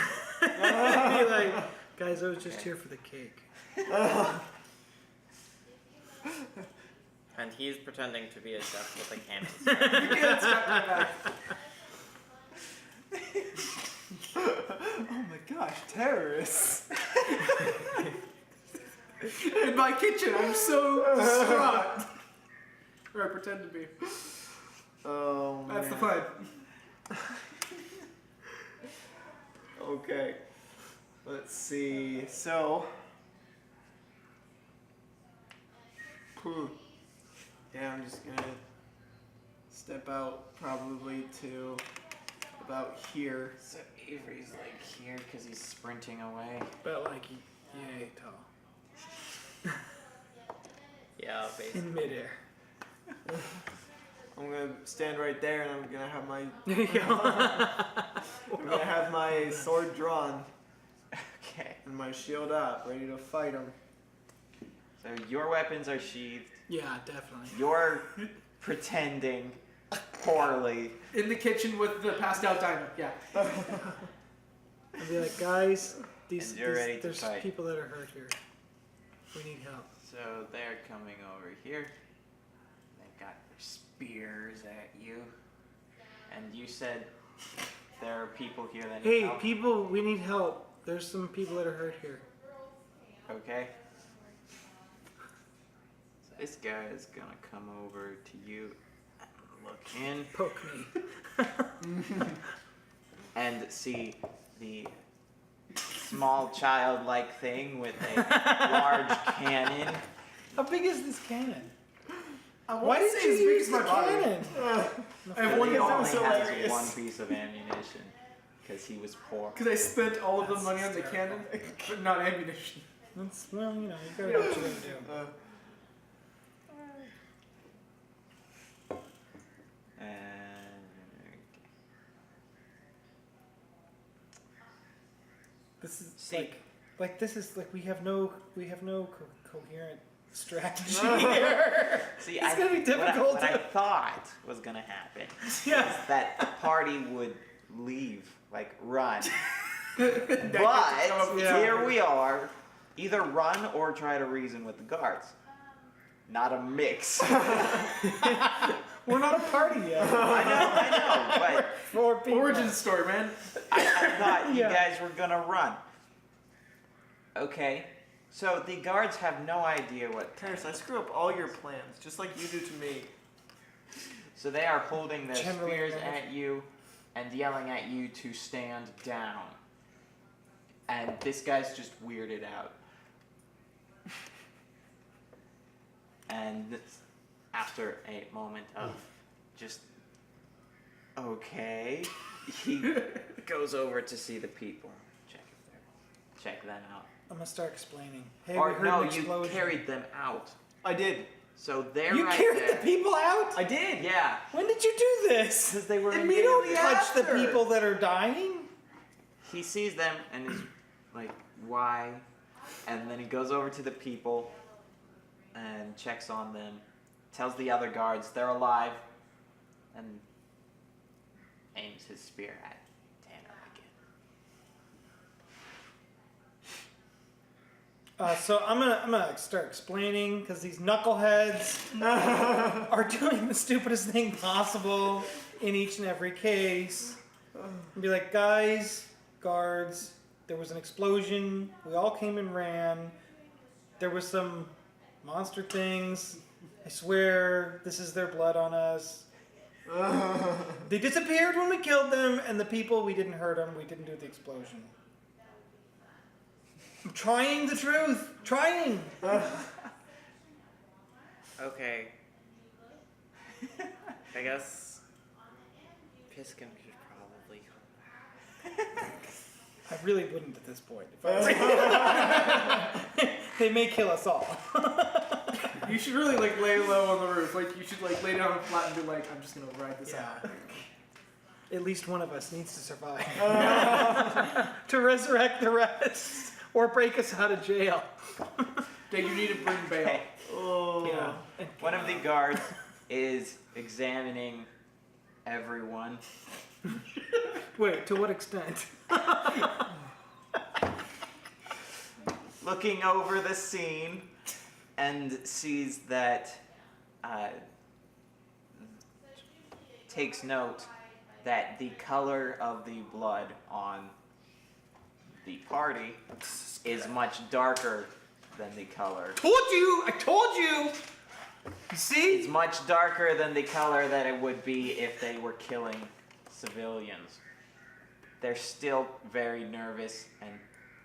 like, guys, I was just here for the cake. And he's pretending to be a chef with a cannon. Oh my gosh, terrorists! In my kitchen, I'm so distraught. Or I pretend to be. Oh That's the man. plan. Okay. Let's see. So. Yeah, I'm just gonna step out probably to about here. So Avery's like here because he's sprinting away. But like, yay tall. Yeah, basically. In midair. I'm gonna stand right there and I'm gonna have my There you go. I'm gonna have my sword drawn Okay. and my shield up, ready to fight him. So your weapons are sheathed. Yeah, definitely. You're pretending poorly. In the kitchen with the passed out diner. Yeah. I'd be like, guys, And you're ready to there's fight. people that are hurt here. We need help. So they're coming over here. They've got their spears at you. And you said there are people here that need Hey, help. people, we need help. There's some people that are hurt here. Okay. So this guy is gonna come over to you and look in Poke me. and see the small childlike thing with a large cannon. How big is this cannon? I Why want to did say you as big use as the my body. cannon? I have But one he that only was has hilarious. one piece of ammunition because he was poor. Because I spent all of the That's money on the hysterical. cannon, but not ammunition. That's, well, you know, you gotta do what you gotta do. This is See. like this is like we have no coherent strategy here. See, It's gonna be what difficult I to- thought was gonna happen Yeah. is that the party would leave, like run. But Yeah. Here we are, either run or try to reason with the guards. Not a mix. We're not a party yet. I know, but Four people. Origin story, man. I thought you Yeah. guys were gonna run. Okay, so the guards have no idea what. Terrace, I screw up all your plans, just like you do to me. So they are holding their Generally spears right. at you and yelling at you to stand down. And this guy's just weirded out. And after a moment of just okay, he goes over to see the people. Check them out. I'm gonna start explaining. Hey, Or we heard no, an you explosion. carried them out. I did. So they're You right carried there. the people out? I did. Yeah, When did you do this? because they were And we don't immediately touch the after. people that are dying? He sees them and is like, why? And then he goes over to the people and checks on them, tells the other guards they're alive, and aims his spear at Tanner again. So I'm gonna start explaining because these knuckleheads are doing the stupidest thing possible in each and every case. And be like, guys, guards, there was an explosion. We all came and ran. There was some monster things. I swear, this is their blood on us. They disappeared when we killed them, and the people, we didn't hurt them. We didn't do the explosion. I'm trying the truth. Trying. Okay. I guess Piskin should probably. I really wouldn't at this point. If I was they may kill us all. You should really like lay low on the roof. Like you should like lay down flat and be like, I'm just gonna ride this out. At least one of us needs to survive. To resurrect the rest. Or break us out of jail. Dave, you need to bring bail. Okay. Oh. Yeah. One of the guards is examining everyone. Wait, to what extent? Looking over the scene and sees that takes note that the color of the blood on the party is much darker than the color. Told you! I told you! You see? It's much darker than the color that it would be if they were killing civilians. They're still very nervous and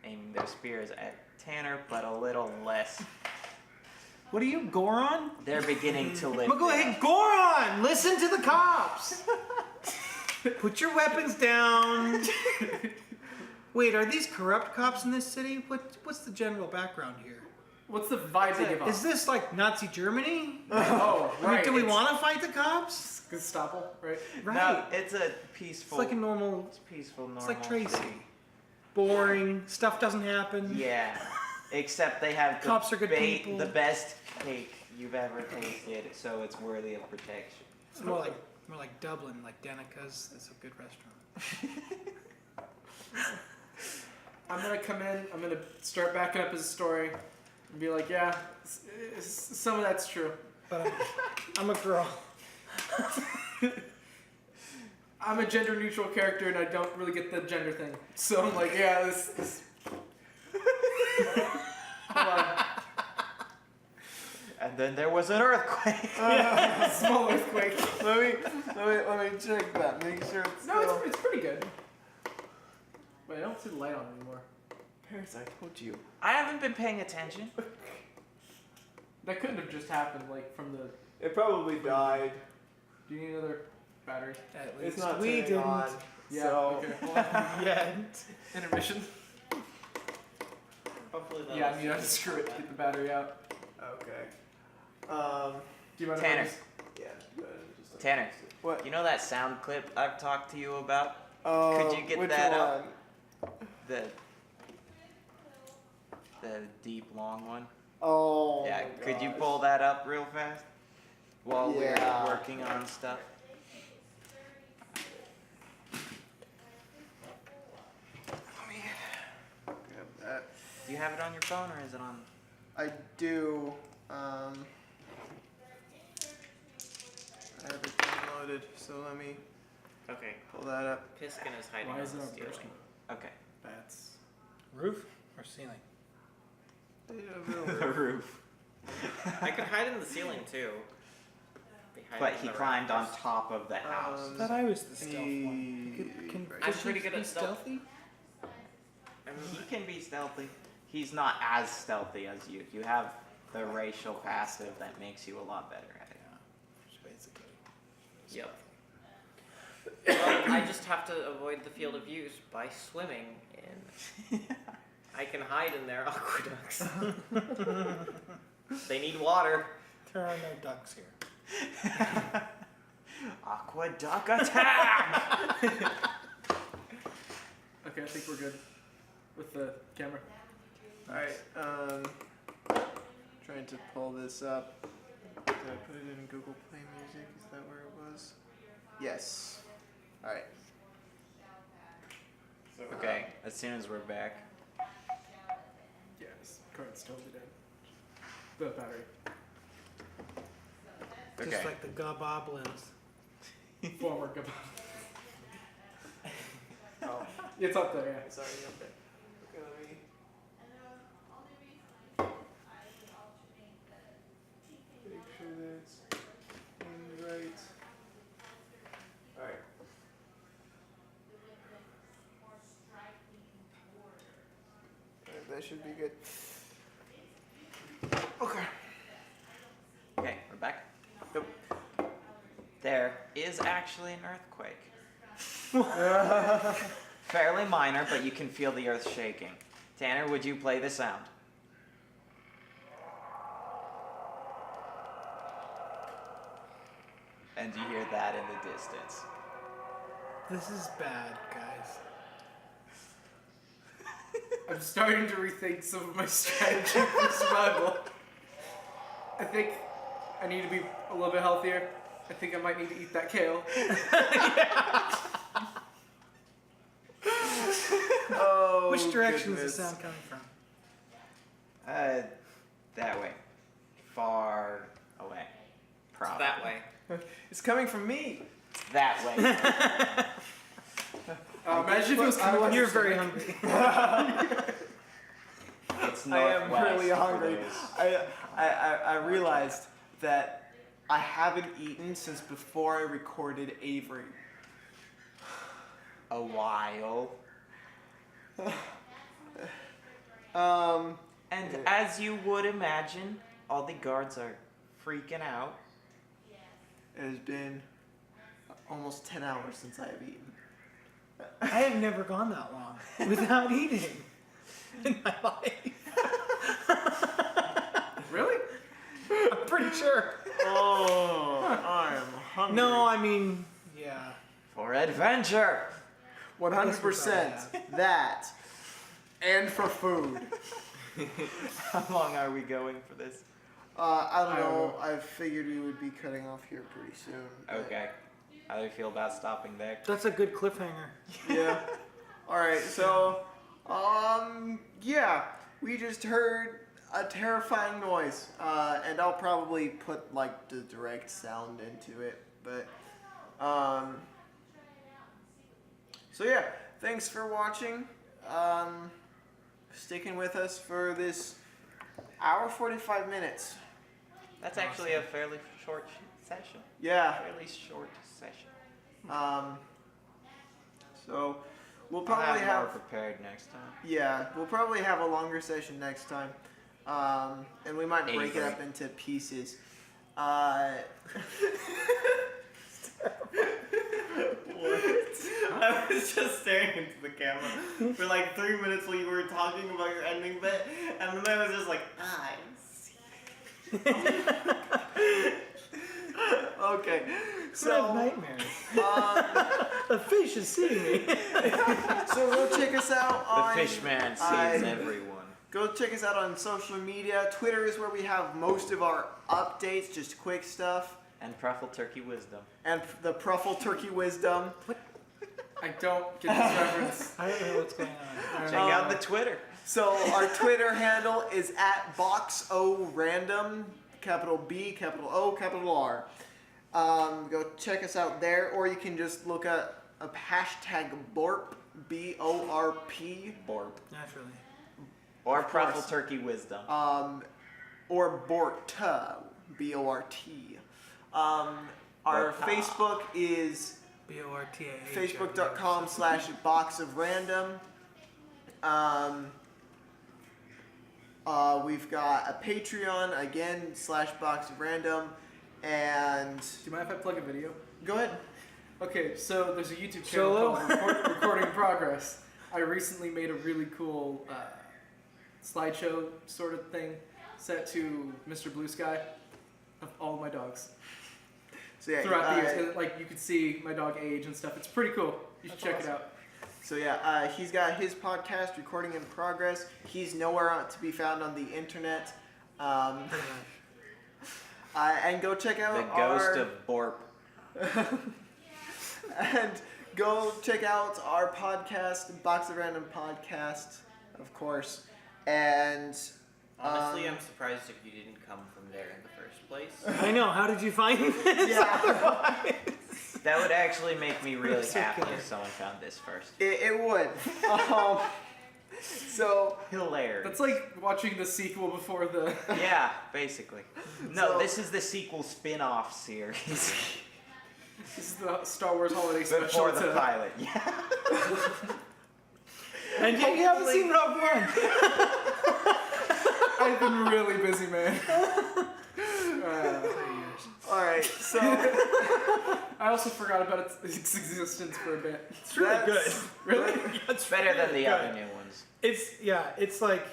aiming their spears at Tanner, but a little less. What are you, Goron? They're beginning to lift. Go it ahead, up. Goron! Listen to the cops! Put your weapons down. Wait, are these corrupt cops in this city? What's the general background here? What's the vibe they give off? Is this like Nazi Germany? Oh, I mean, right. do we it's want to fight the cops? Gestapo, right? Right. No, it's a It's peaceful. like a normal. It's peaceful, normal. It's like Tracy. Boring. Stuff doesn't happen. Yeah, except they have the Cops are good people. the best cake you've ever tasted, so it's worthy of protection. It's more like Dublin, like Danica's. That's a good restaurant. I'm gonna come in. I'm gonna start backing up his story and be like, yeah, some of that's true. But I'm a girl. I'm a gender neutral character and I don't really get the gender thing. So I'm like, yeah, this. Hold on. And then there was an earthquake. Small earthquake. Let me check that. Make sure it's No, still... it's pretty good. Wait, I don't see the light on anymore. Paris, I told you. I haven't been paying attention. That couldn't have just happened, like, from the... It probably died. Do you need another battery? At It's least not we turning didn't on. Yeah, So, okay. Hold on. yet. Intermission. Hopefully Yeah, I mean, I have to screw it to get the battery out. okay. Do you mind Tanner. if I just... Yeah. go ahead and just- Tanner, What? you know that sound clip I've talked to you about? Oh, Could you get which that one? up? The deep long one? Oh. Yeah, my could you gosh. pull that up real fast? While Yeah. we're working on stuff. Grab that. Do you have it on your phone or is it on? I do. I have it downloaded, so let me Okay. pull that up. Piskin is hiding Why on is the it on ceiling. bursting? Okay. That's... Roof or ceiling? The roof. I could hide in the ceiling too. But he climbed on top of the house. I thought I was the stealth one. Can I'm fishes pretty good be at stealth. stealthy? He can be stealthy. He's not as stealthy as you. You have the racial passive that makes you a lot better at it. Basically. Yep. Well, I just have to avoid the field of views by swimming in. I can hide in their aqueducts. They need water. There are no ducks here. Aqueduct attack! Okay, I think we're good with the camera. Alright, trying to pull this up. Did I put it in Google Play Music? Is that where it was? Yes. Alright. Okay, as soon as we're back. Yeah, this card's totally dead. The battery. Okay. Just like the goboblins. Former goodbye. Oh, it's up there. Yeah, it's already up there. Okay, let me. Make sure that it's aimed right. Alright. Alright, that should be good. Okay. Okay, we're back. Yep. There is actually an earthquake. Fairly minor, but you can feel the earth shaking. Tanner, would you play the sound? And you hear that in the distance. This is bad, guys. I'm starting to rethink some of my strategy for survival. I think I need to be a little bit healthier. I think I might need to eat that kale. Oh, Which direction goodness. is the sound coming from? That way. Far away. Probably. That way. It's coming from me. That way. Imagine if it was coming from You're your very stomach. hungry. It's I am northwest really for hungry. those. I realized that I haven't eaten since before I recorded Avery. A while. And as you would imagine, all the guards are freaking out. It has been almost 10 hours since I have eaten. I have never gone that long without eating in my life. Really? I'm pretty sure. Oh, I am hungry. No, I mean, yeah. For adventure! 100% that. And for food. How long are we going for this? I don't I don't know. know. I figured we would be cutting off here pretty soon. but- Okay. How do you feel about stopping there? That's a good cliffhanger. Yeah. Alright, so, yeah. We just heard a terrifying noise. And I'll probably put, like, the direct sound into it. But, so yeah. Thanks for watching. Sticking with us for this hour 45 minutes. That's actually a fairly short session. Yeah. Fairly short session. So we'll I'll probably have more have prepared next time. yeah, we'll probably have a longer session next time. And we might break it up into pieces. I was just staring into the camera for like 3 minutes while you were talking about your ending bit, and then I was just like, I see. Okay. I have So nightmares. um, A fish is seeing me. so go check us out The on fish man I- sees everyone. Go check us out on social media. Twitter is where we have most of our updates, just quick stuff. And Pruffle Turkey Wisdom. And the Pruffle Turkey Wisdom. I don't get this reference. I don't know what's going on. Check out the Twitter. So our Twitter handle is @BoxORandom, capital B, capital O, capital R. Go check us out there, or you can just look at a hashtag BoRP, BORP, Borp. Naturally. Or Of Pruffle course. Turkey Wisdom. or BoRT, BORT. Our BoRT. Facebook is BORTA. facebook.com/boxofrandom. We've got a Patreon, again, /boxofrandom, and... Do you mind if I plug a video? Go ahead. Okay, so there's a YouTube channel Solo? called Recording Progress. I recently made a really cool slideshow sort of thing set to Mr. Blue Sky of all of my dogs So yeah, throughout the years. And, like, you could see my dog age and stuff. It's pretty cool. You should check it out. So yeah, he's got his podcast, Recording in Progress. He's nowhere to be found on the internet. And go check out The ghost of BoRT. and go check out our podcast, Box of Random Podcast, of course. And Honestly, I'm surprised if you didn't come from there in the first place. I know. How did you find this? yeah, That would actually make me really So happy good. if someone found this first. it would. So Hilarious. That's like watching the sequel before the. Yeah, basically. No, So- this is the sequel spin-off series. This is the Star Wars Holiday Special. Before the to- pilot. Yeah. And you haven't seen Rogue One. I've been really busy, man. all right, so I also forgot about its existence for a bit. It's really good. That's- Really? It's better than the other new ones. It's like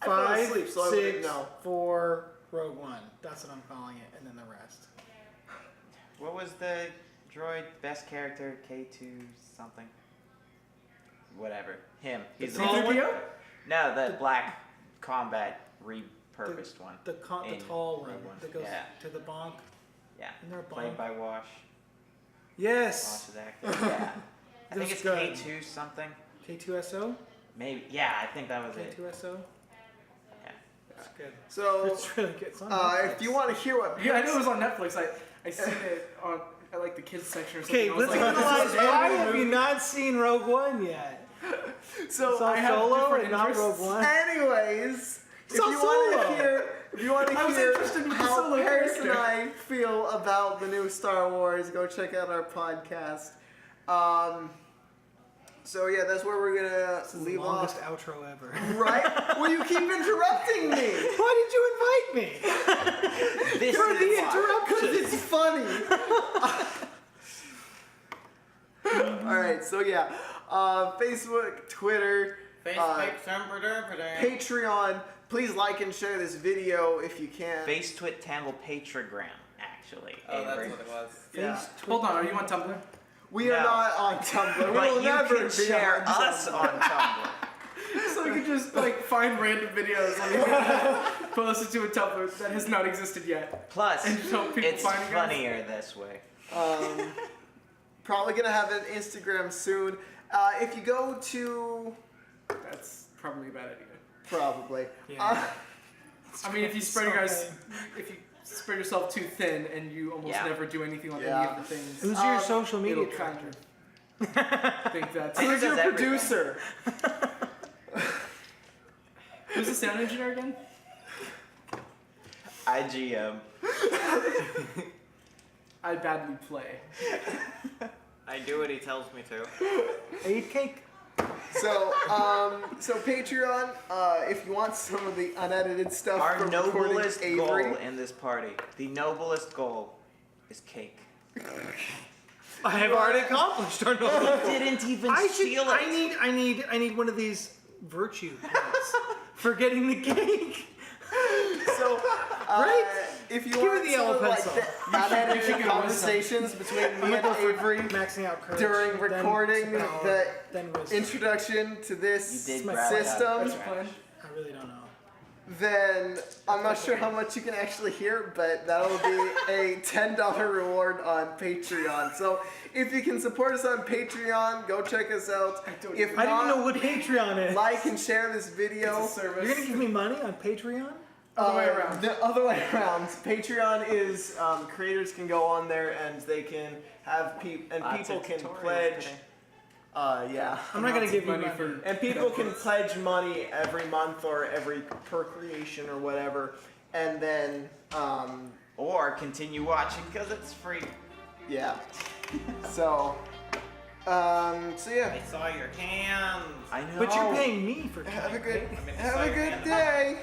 I fell 5, asleep, so I wouldn't 6, know. 4, Rogue One. That's what I'm calling it, and then the rest. What was the droid best character? K2 something? Whatever. Him. He's the tall one? C-3PO? No, the black combat repurposed one. The In tall one Rogue One. that goes Yeah. to the bonk. Yeah. Isn't there a Played bonk? by Wash. Yes. Wash's actor. Yeah. I think That's it's good. K2 something. K2SO. Maybe. Yeah, I think that was it. K2SO. Yeah. That's good. so It's really good. It's on if Netflix. you want to hear what Yeah, I know it was on Netflix. I seen it on at like the kids section or something. Okay, I was let's like, analyze this is an why animated have you movie. not seen Rogue One yet? so It's all I have Solo different and not interests. Rogue One. Anyways, if So you want to Solo. hear, if you want to I was hear interested with the how Solo Paris and character. I feel about the new Star Wars, go check out our podcast. So yeah, that's where we're gonna This is the leave longest off. outro ever. Right? Well, you keep interrupting me. Why did you invite me? This You're is the why. because it's funny. All right, so yeah, Facebook, Twitter, Patreon. Please like and share this video if you can. Face Twit Tangle Patragram, actually. Oh, that's Avery. what it was. Yeah. Hold on, are you on Tumblr? We are No. not on Tumblr. We But will you never can be share on us Tumblr. on Tumblr. So you can just like find random videos on the internet, post it to a Tumblr that has not existed yet. Plus, And just help people it's find you guys? funnier this way. Probably gonna have an Instagram soon. If you go to That's probably a bad idea. probably. Yeah. I mean, if you spread your guys, if you spread yourself too thin and you almost Yeah. never do anything on Yeah. any of the things, Who's your social media it'll kind director? of think that's. Who Who's your does everything? producer? Who's the sound engineer again? IGM. I badly play. I do what he tells me to. I eat cake. So, so Patreon. If you want some of the unedited stuff Our from recording noblest Avery, goal in this party, the noblest goal is cake. I have already accomplished our noble. Didn't even I should. steal it. I need one of these virtue points for getting the cake. so Right? if you Give me want the some yellow of, like, pencil. the should unedited get a conversations between I'm me gonna and go for Avery maxing out courage. during then recording power, the then wisdom. introduction to this You did my grab it out of system, the That's your plan. I really don't know. then I'm not sure how much you can actually hear, but that'll be a $10 reward on Patreon. So if you can support us on Patreon, go check us out. don't If I don't not, even know what Patreon is. like and share this video. It's a service. You're gonna give me money on Patreon? Other way around. The other way around. Patreon is creators can go on there and they can have people Lots people of can tutorials pledge. today. Yeah. I'm not gonna Lots give of you money money. for. And people can pledge money every month or every per creation or whatever, and then Or continue watching because it's free. yeah. So So yeah. I saw your hands. I know. But you're paying me for Have a time, good right? I mean, have saw a your good hands. day.